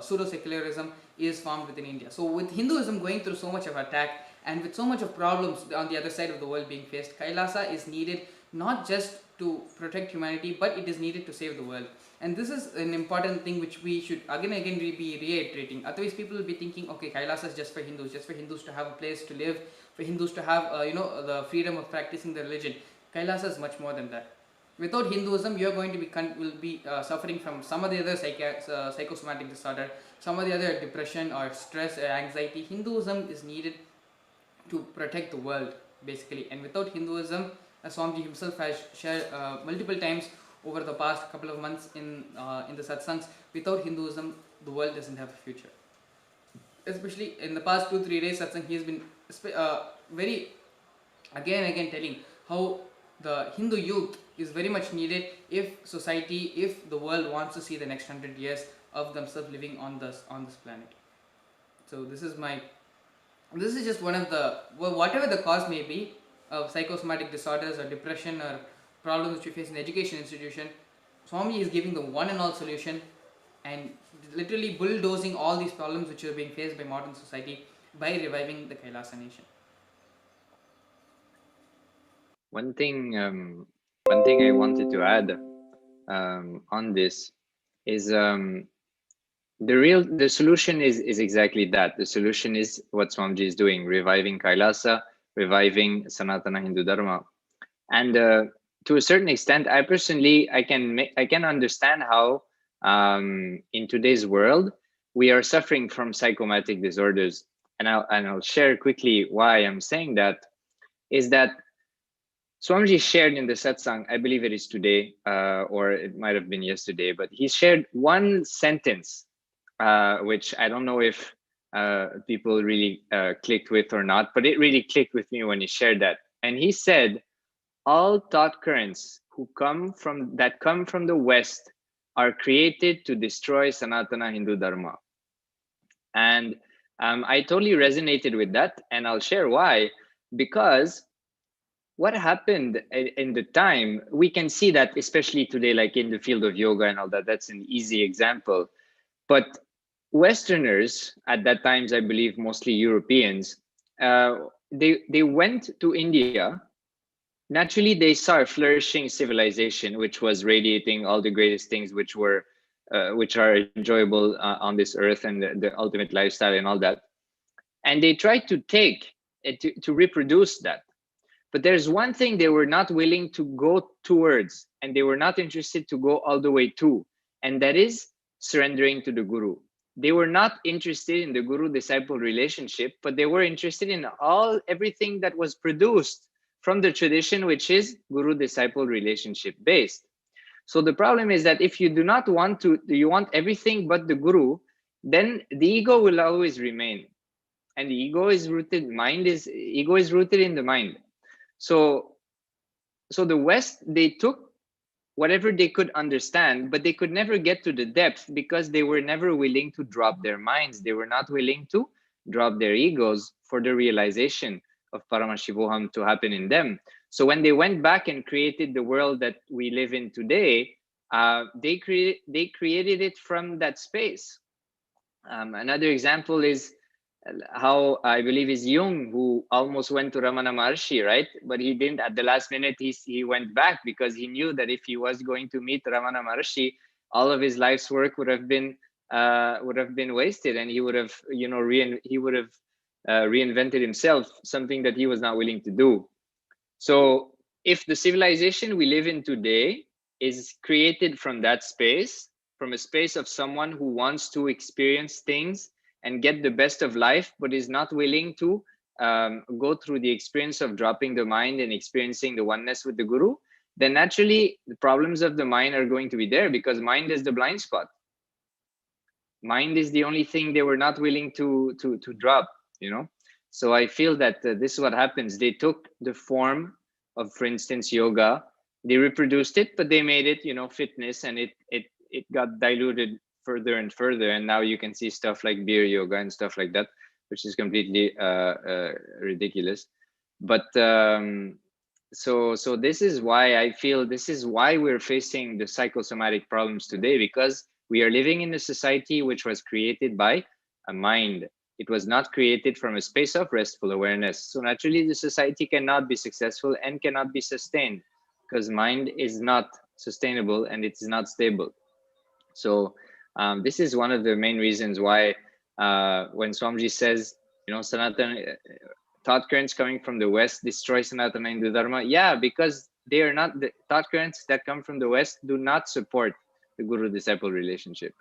Speaker 4: pseudo-secularism is formed within India. So with Hinduism going through so much of attack and with so much of problems on the other side of the world being faced, Kailasa is needed not just to protect humanity, but it is needed to save the world. And this is an important thing which we should again and again be reiterating. Otherwise people will be thinking, okay, Kailasa is just for Hindus to have a place to live, for Hindus to have the freedom of practicing their religion. Kailasa is much more than that. Without Hinduism, you are going to be suffering from some of the other psychosomatic disorder, some of the other depression or stress or anxiety. Hinduism is needed to protect the world, basically. And without Hinduism, as Swamiji himself has shared multiple times over the past couple of months in the Satsangs, without Hinduism, the world doesn't have a future. Especially in the past 2-3 days Satsang, he has been very again and again telling how the Hindu youth is very much needed if the world wants to see the next 100 years of themselves living on this planet. So this is just one of the, whatever the cause may be of psychosomatic disorders or depression or problems which we face in the education institution, Swami is giving the one and all solution and literally bulldozing all these problems which are being faced by modern society by reviving the Kailasa nation.
Speaker 9: One thing I wanted to add on this is the solution is exactly that. The solution is what Swamiji is doing, reviving Kailasa, reviving Sanatana Hindu Dharma. And to a certain extent, I personally, I can understand how in today's world, we are suffering from psychosomatic disorders. And I'll share quickly why I'm saying that, is that Swamiji shared in the satsang, I believe it is today, or it might have been yesterday, but he shared one sentence, which I don't know if people really clicked with or not, but it really clicked with me when he shared that. And he said, all thought currents who come from the West are created to destroy Sanatana Hindu Dharma. And I totally resonated with that, and I'll share why. Because what happened in the time, we can see that especially today, like in the field of yoga and all that, that's an easy example. But Westerners at that times, I believe mostly Europeans, they went to India. Naturally, they saw a flourishing civilization, which was radiating all the greatest things which are enjoyable on this earth, and the ultimate lifestyle and all that. And they tried to take it to reproduce that. But there's one thing they were not willing to go towards, and they were not interested to go all the way to, and that is surrendering to the Guru. They were not interested in the Guru-disciple relationship, but they were interested in everything that was produced from the tradition, which is Guru-disciple relationship based. So the problem is that if you do not want to, you want everything but the Guru, then the ego will always remain. And the ego is rooted in the mind. So the West, they took whatever they could understand, but they could never get to the depth because they were never willing to drop their minds. They were not willing to drop their egos for the realization of Paramashivoham to happen in them. So when they went back and created the world that we live in today, they created it from that space. Another example is how I believe is Jung, who almost went to Ramana Maharshi, right? But he didn't. At the last minute, he went back because he knew that if he was going to meet Ramana Maharshi, all of his life's work would have been wasted, and he would have reinvented himself, something that he was not willing to do. So if the civilization we live in today is created from that space, from a space of someone who wants to experience things and get the best of life, but is not willing to go through the experience of dropping the mind and experiencing the oneness with the Guru, then naturally the problems of the mind are going to be there, because mind is the blind spot. Mind is the only thing they were not willing to drop, So I feel that this is what happens. They took the form of, for instance, yoga, they reproduced it, but they made it, fitness, and it got diluted further and further. And now you can see stuff like beer yoga and stuff like that, which is completely ridiculous. But so this is why I feel this is why we're facing the psychosomatic problems today, because we are living in a society which was created by a mind. It was not created from a space of restful awareness. So naturally, the society cannot be successful and cannot be sustained, because mind is not sustainable and it is not stable. So this is one of the main reasons why when Swamiji says, Sanatana thought currents coming from the West destroy Sanatana Hindu Dharma. Yeah, because they are not, the thought currents that come from the West do not support the guru-disciple relationship.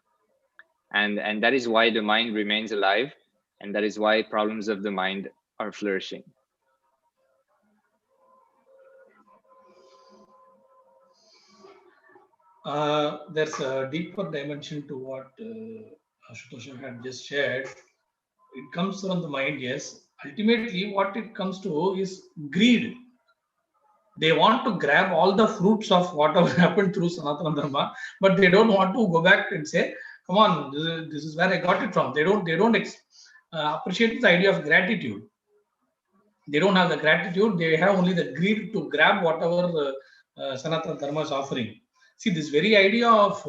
Speaker 9: And that is why the mind remains alive. And that is why problems of the mind are flourishing.
Speaker 8: There's a deeper dimension to what Ashutosh had just shared. It comes from the mind, yes. Ultimately, what it comes to is greed. They want to grab all the fruits of whatever happened through Sanatana Dharma, but they don't want to go back and say, come on, this is where I got it from. They don't appreciate the idea of gratitude. They don't have the gratitude. They have only the greed to grab whatever Sanatana Dharma is offering. See, this very idea of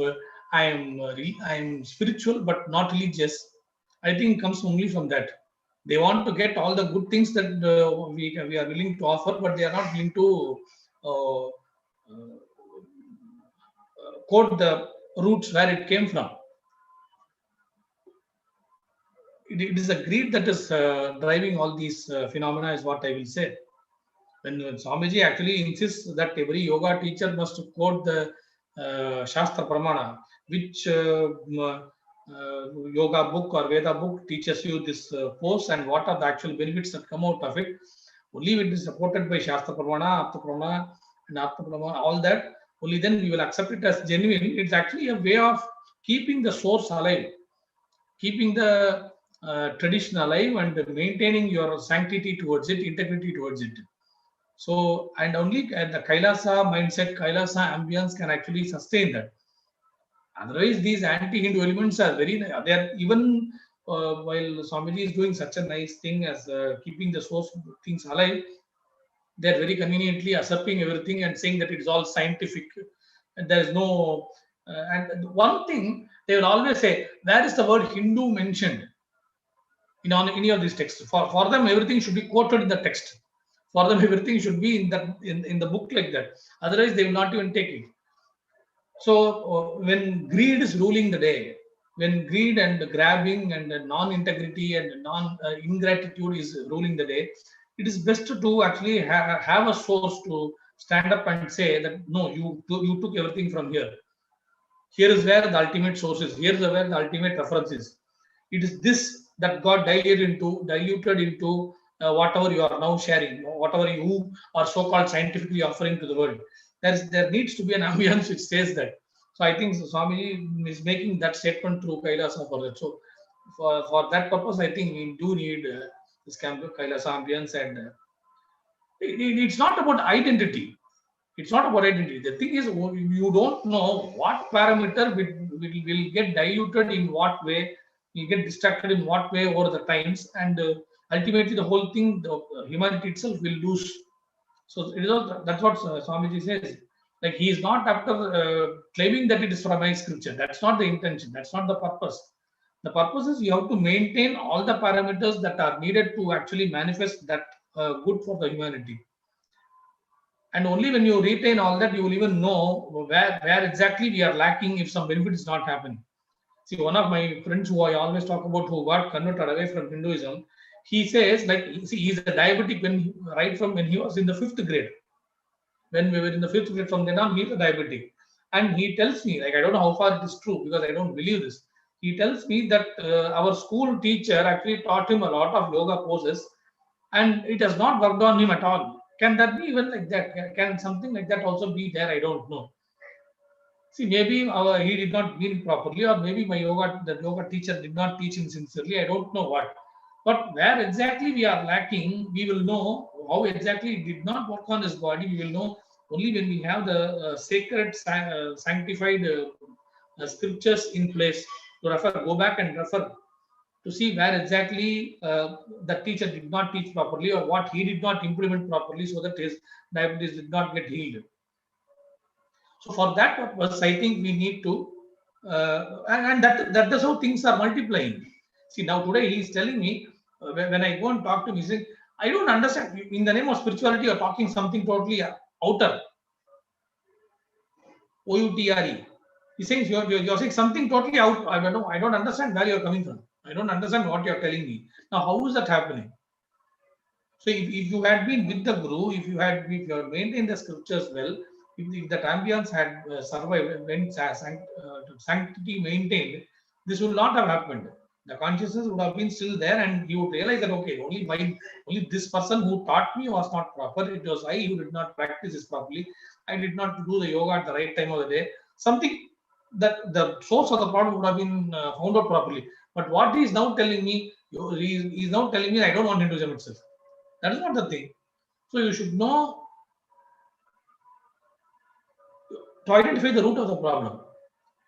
Speaker 8: I am spiritual but not religious, I think comes only from that. They want to get all the good things that we are willing to offer, but they are not willing to quote the roots where it came from. It is a greed that is driving all these phenomena, is what I will say. When Swamiji actually insists that every yoga teacher must quote the Shastra Pramana, which yoga book or Veda book teaches you this pose and what are the actual benefits that come out of it. Only when it is supported by Shastra Pramana, Apta Pramana, and Atma Pramana, all that, only then we will accept it as genuine. It's actually a way of keeping the source alive, keeping the tradition alive, and maintaining your sanctity towards it, integrity towards it. So, and only the Kailasa mindset, Kailasa ambience can actually sustain that. Otherwise, these anti-Hindu elements are they are even while Swamiji is doing such a nice thing as keeping the source things alive, they are very conveniently usurping everything and saying that it is all scientific. And there is no, and one thing they will always say, where is the word Hindu mentioned in any of these texts? For them, everything should be quoted in the text. For them, everything should be in the book like that. Otherwise, they will not even take it. So when greed is ruling the day, when greed and grabbing and non-integrity and ingratitude is ruling the day, it is best to actually have a source to stand up and say that, no, you took everything from here. Here is where the ultimate source is. Here is where the ultimate reference is. It is this that got diluted into whatever you are now sharing, whatever you are so-called scientifically offering to the world. There needs to be an ambience which says that. So I think Swamiji is making that statement through Kailasa for that. So for that purpose, I think we do need this Kailasa ambience, and it's not about identity. It's not about identity. The thing is, you don't know what parameter will get diluted in what way, you get distracted in what way over the times, and ultimately the whole thing, the humanity itself will lose. So that's what Swamiji says. Like, he is not after claiming that it is from my scripture. That's not the intention. That's not the purpose. The purpose is you have to maintain all the parameters that are needed to actually manifest that good for the humanity. And only when you retain all that, you will even know where exactly we are lacking if some benefit is not happening. See, one of my friends who I always talk about, who got converted away from Hinduism, he says, like, see, he's a diabetic right from when he was in the 5th grade. When we were in the 5th grade, from then on, he's a diabetic. And he tells me, like, I don't know how far it is true because I don't believe this. He tells me that our school teacher actually taught him a lot of yoga poses, and it has not worked on him at all. Can that be even like that? Can something like that also be there? I don't know. See, maybe he did not mean properly, or maybe the yoga teacher did not teach him sincerely. I don't know what. But where exactly we are lacking, we will know how exactly it did not work on his body. We will know only when we have the sacred, sanctified scriptures in place to refer. Go back and refer to see where exactly the teacher did not teach properly, or what he did not implement properly, so that his diabetes did not get healed. So for that purpose, I think we need to, and that is how things are multiplying. See, now today he is telling me, when I go and talk to him, he says, I don't understand. In the name of spirituality, you're talking something totally outer. O-U-T-R-E. He's saying you're saying something totally out. I don't understand where you're coming from. I don't understand what you're telling me. Now, how is that happening? So if you had been with the Guru, if you had maintained the scriptures well, if that ambience had survived, when sanctity maintained, this would not have happened. The consciousness would have been still there, and you would realize that, okay, only this person who taught me was not proper. It was I who did not practice this properly. I did not do the yoga at the right time of the day. Something that the source of the problem would have been found out properly. But what he is now telling me, he is now telling me I don't want Hinduism itself. That is not the thing. So you should know to identify the root of the problem,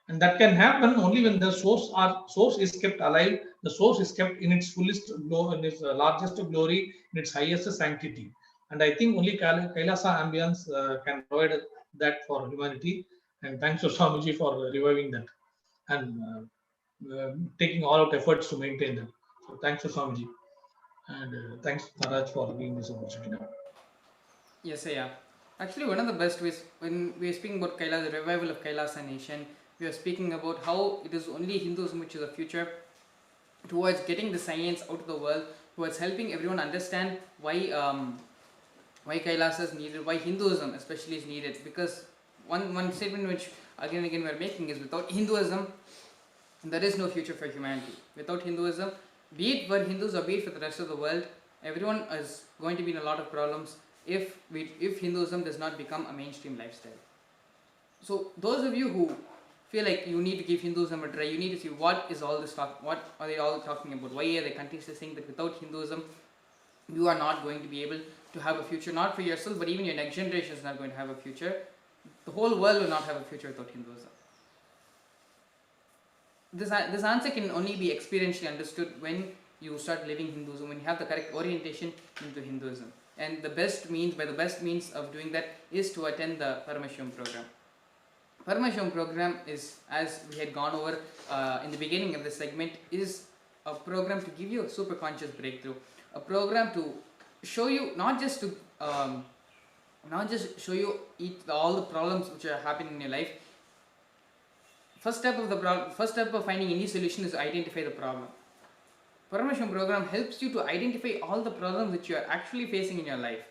Speaker 8: and that can happen only when the source is kept alive. The source is kept in its fullest glory, in its largest glory, in its highest sanctity. And I think only Kailasa ambience can provide that for humanity. And thanks to Swamiji for reviving that and taking all out efforts to maintain that. So thanks to Swamiji, and thanks Maharaj for giving this opportunity.
Speaker 4: Yes, yeah. Actually, one of the best ways, when we are speaking about Kailasa, the revival of Kailasa nation, we are speaking about how it is only Hinduism which is the future, towards getting the science out of the world, towards helping everyone understand why Kailasa is needed, why Hinduism especially is needed. Because one statement which again and again we are making is, without Hinduism, there is no future for humanity. Without Hinduism, be it for Hindus or be it for the rest of the world, everyone is going to be in a lot of problems if Hinduism does not become a mainstream lifestyle. So those of you who feel like you need to give Hinduism a try, you need to see what is all this talk, what are they all talking about, why are they continuously saying that without Hinduism you are not going to be able to have a future, not for yourself, but even your next generation is not going to have a future. The whole world will not have a future without Hinduism. This answer can only be experientially understood when you start living Hinduism, when you have the correct orientation into Hinduism. And the best means of doing that is to attend the Paramashivam program. Paramashivam program is, as we had gone over in the beginning of this segment, is a program to give you a super conscious breakthrough, a program to show you not just show you all the problems which are happening in your life. First step of finding any solution is to identify the problem. Paramashivam program helps you to identify all the problems which you are actually facing in your life.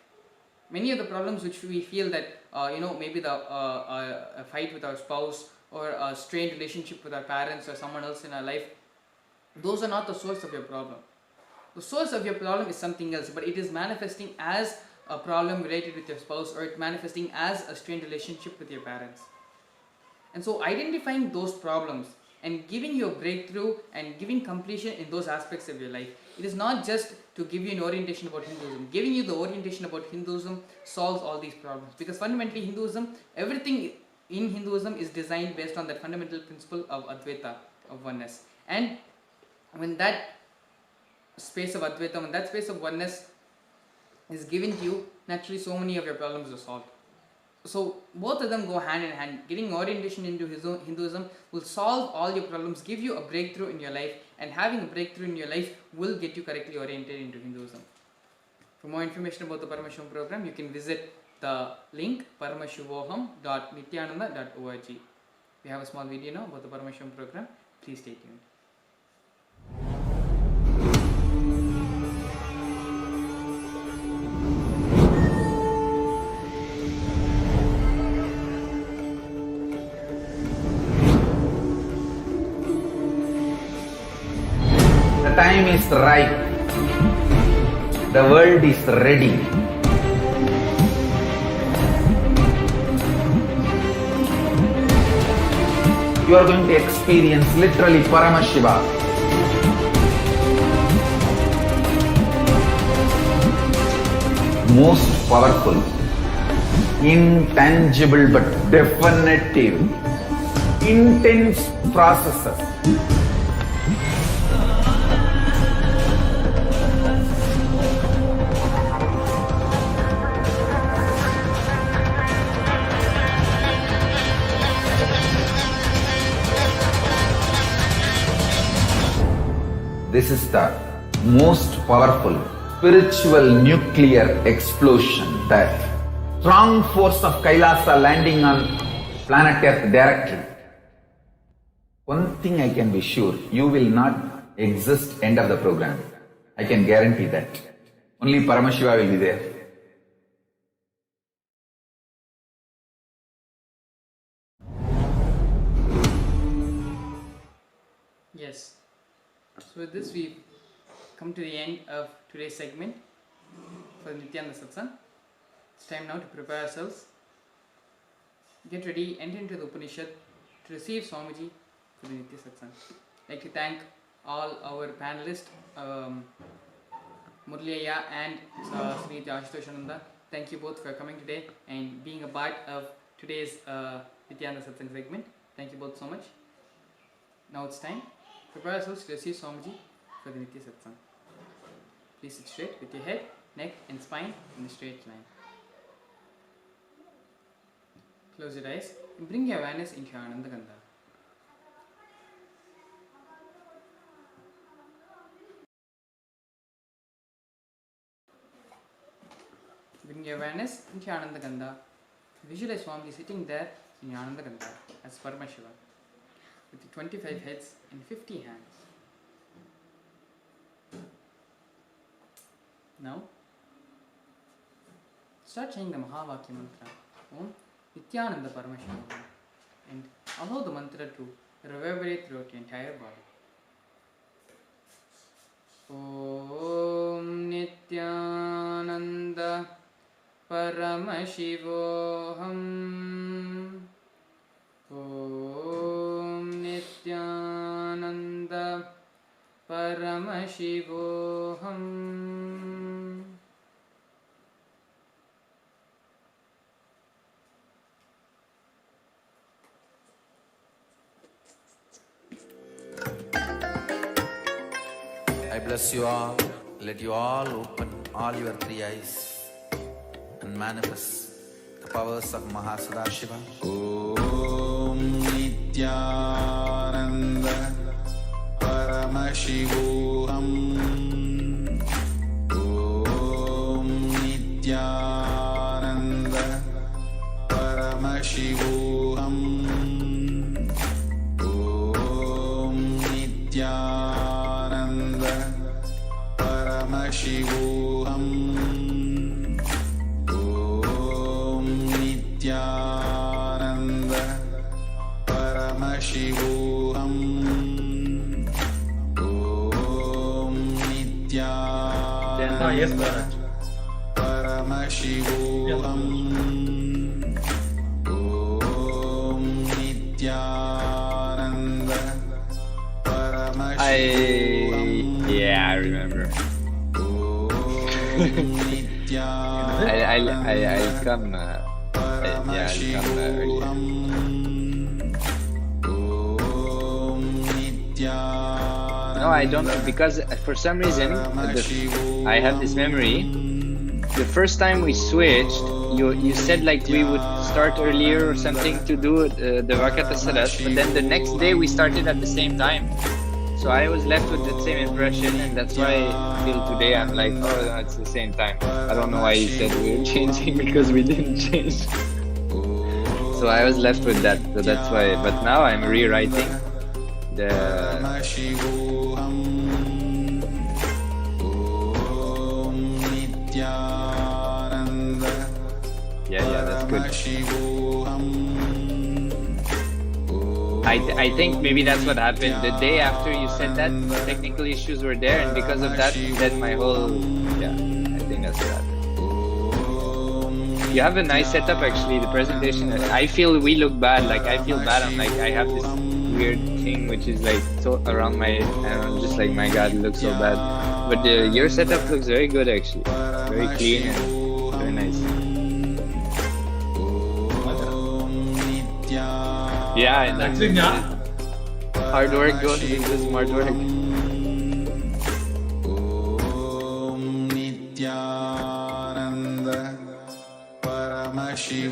Speaker 4: Many of the problems which we feel that, maybe a fight with our spouse, or a strained relationship with our parents or someone else in our life, those are not the source of your problem. The source of your problem is something else, but it is manifesting as a problem related with your spouse, or it manifesting as a strained relationship with your parents. And so identifying those problems and giving you a breakthrough and giving completion in those aspects of your life. It is not just to give you an orientation about Hinduism. Giving you the orientation about Hinduism solves all these problems. Because fundamentally everything in Hinduism is designed based on that fundamental principle of Advaita, of oneness. And when that space of Advaita, when that space of oneness is given to you, naturally so many of your problems are solved. So both of them go hand in hand. Getting orientation into Hinduism will solve all your problems, give you a breakthrough in your life, and having a breakthrough in your life will get you correctly oriented into Hinduism. For more information about the Paramashivam program, you can visit the link paramashivoham.nithyananda.org. We have a small video now about the Paramashivam program. Please stay tuned.
Speaker 1: The time is ripe. The world is ready. you are going to experience literally Paramashiva. Most powerful, intangible but definitive, intense processes. This is the most powerful spiritual nuclear explosion, that strong force of Kailasa landing on planet Earth directly. One thing I can be sure, you will not exist end of the program. I can guarantee that. Only Paramashiva will be there.
Speaker 4: Yes. So with this we've come to the end of today's segment for Nithyananda Satsang. It's time now to prepare ourselves. Get ready, enter into the Upanishad to receive Swamiji for the Nithya Satsang. I'd like to thank all our panelists, Murliya and Shri Ashtoshananda. Thank you both for coming today and being a part of today's Nithyananda Satsang segment. Thank you both so much. Now it's time. Prepare ourselves to receive Swamiji for the Nithya Satsang. Please sit straight with your head, neck and spine in a straight line. Close your eyes and bring your awareness into your Ananda Gandha. Bring your awareness into your Ananda Gandha. Visualize Swamiji sitting there in your Ananda Gandha as Paramashiva, with 25 heads and 50 hands. Now, start saying the Mahavakya mantra, Om Nithyananda Paramashivoham, and allow the mantra to reverberate throughout your entire body. Om Nithyananda Paramashivoham. Om Nithyananda Paramashivoham.
Speaker 3: I bless you all. Let you all open all your three eyes and manifest the powers of Mahasudashiva. Om Nithyananda Paramashivoham. Om Nithyananda Paramashivoham. Om Nithyananda Paramashivoham. Om Nithyananda Paramashivoham. Om Nithyananda
Speaker 8: Yes, Maharaj.
Speaker 3: Paramashivoham. Om Nithyananda Paramashivoham.
Speaker 9: Yeah, I remember. I'll come. I'll come earlier. No, I don't, because for some reason I have this memory. The first time we switched, you said like we would start earlier or something to do the Vakyartha Sadhas, but then the next day we started at the same time. So I was left with the same impression, and that's why till today I'm like, oh no, it's the same time. I don't know why you said we were changing, because we didn't change. So I was left with that, so that's why. But now I'm rewriting the... Yeah, that's good. I think maybe that's what happened. The day after you said that, technical issues were there, and because of that, then my whole... Yeah, I think that's what happened. You have a nice setup actually, the presentation. I feel we look bad, like I feel bad. I'm like, I have this weird thing which is like so around my, I'm just like, my God, it looks so bad. But your setup looks very good actually, very clean and very nice. Yeah, and
Speaker 8: Actually,
Speaker 9: hard work goes into smart work.
Speaker 8: Actually,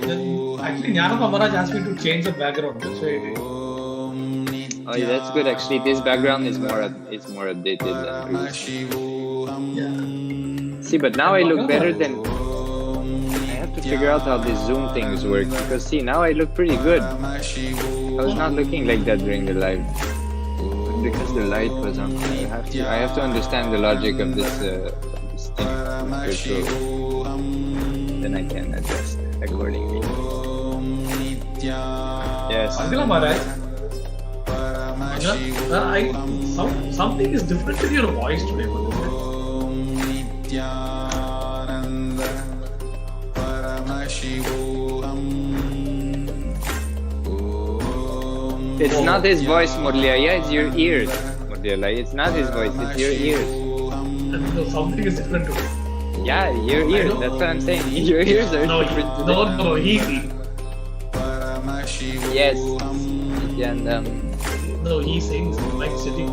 Speaker 8: Jnana Maharaj asked me to change the background. That's why I did.
Speaker 9: Oh, yeah, that's good actually. This background is more updated than previous.
Speaker 8: Yeah.
Speaker 9: See, but now I look better than. I have to figure out how these Zoom things work, because see, now I look pretty good. I was not looking like that during the live, but because the light was on. I have to understand the logic of this thing. So then I can adjust accordingly. Yes.
Speaker 8: Angela Maharaj, something is different in your voice today. What is it?
Speaker 9: It's not his voice, Murliaya, it's your ears. Murliaya, it's not his voice, it's your ears.
Speaker 8: No, something is different today.
Speaker 9: Yeah, your ears, that's what I'm saying. Your ears are different today.
Speaker 8: No, he.
Speaker 9: Yes. And
Speaker 8: No, he sings like sitting.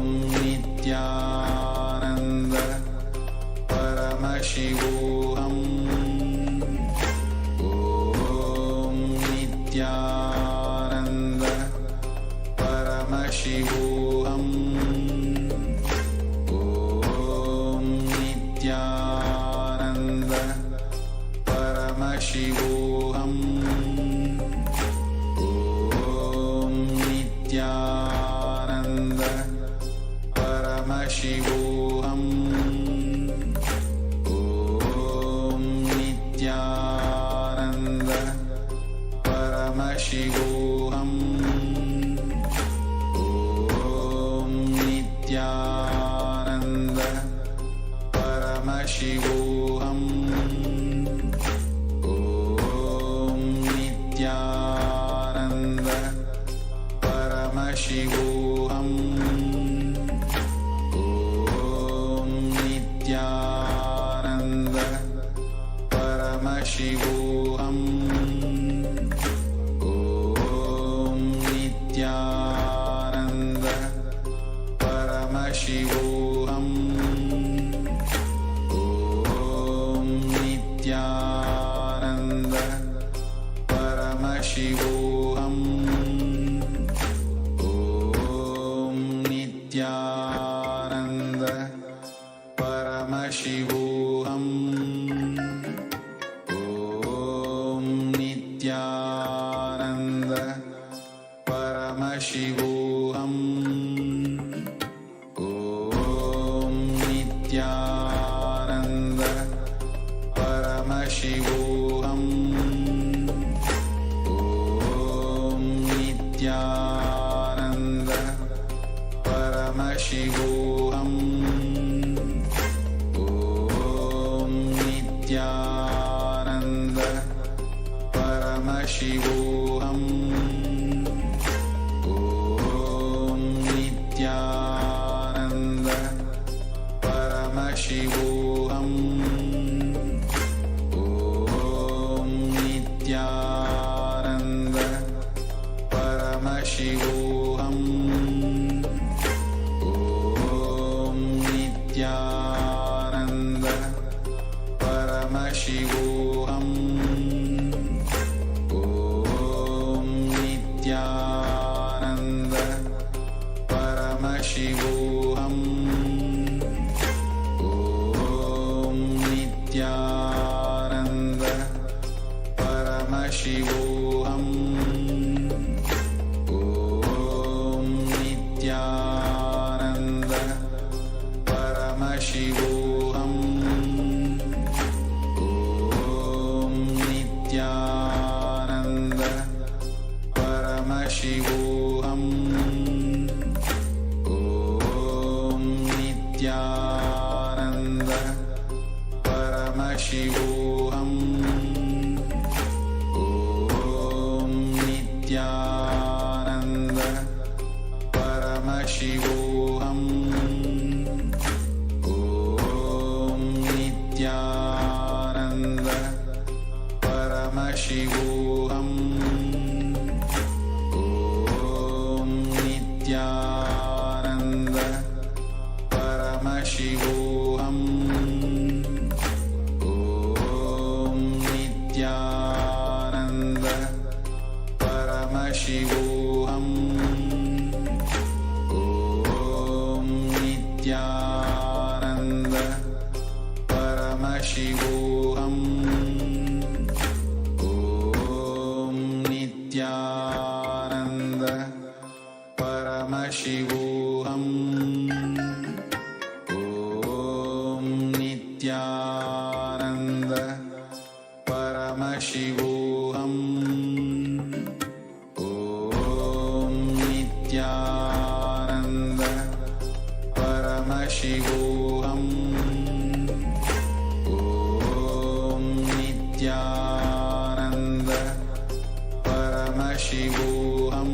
Speaker 3: Paramashivoham. Om Nithyananda Paramashivoham. Om Nithyananda Paramashivoham. Om Nithyananda Paramashivoham. Om Nithyananda Paramashivoham. Om Nithyananda Paramashivoham. Om Nithyananda Paramashivoham. Om Nithyananda Paramashivoham.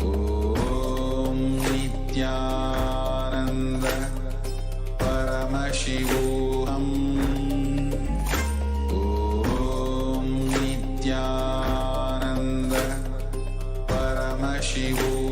Speaker 3: Om Nithyananda Paramashivoham. Om Nithyananda Paramashivoham.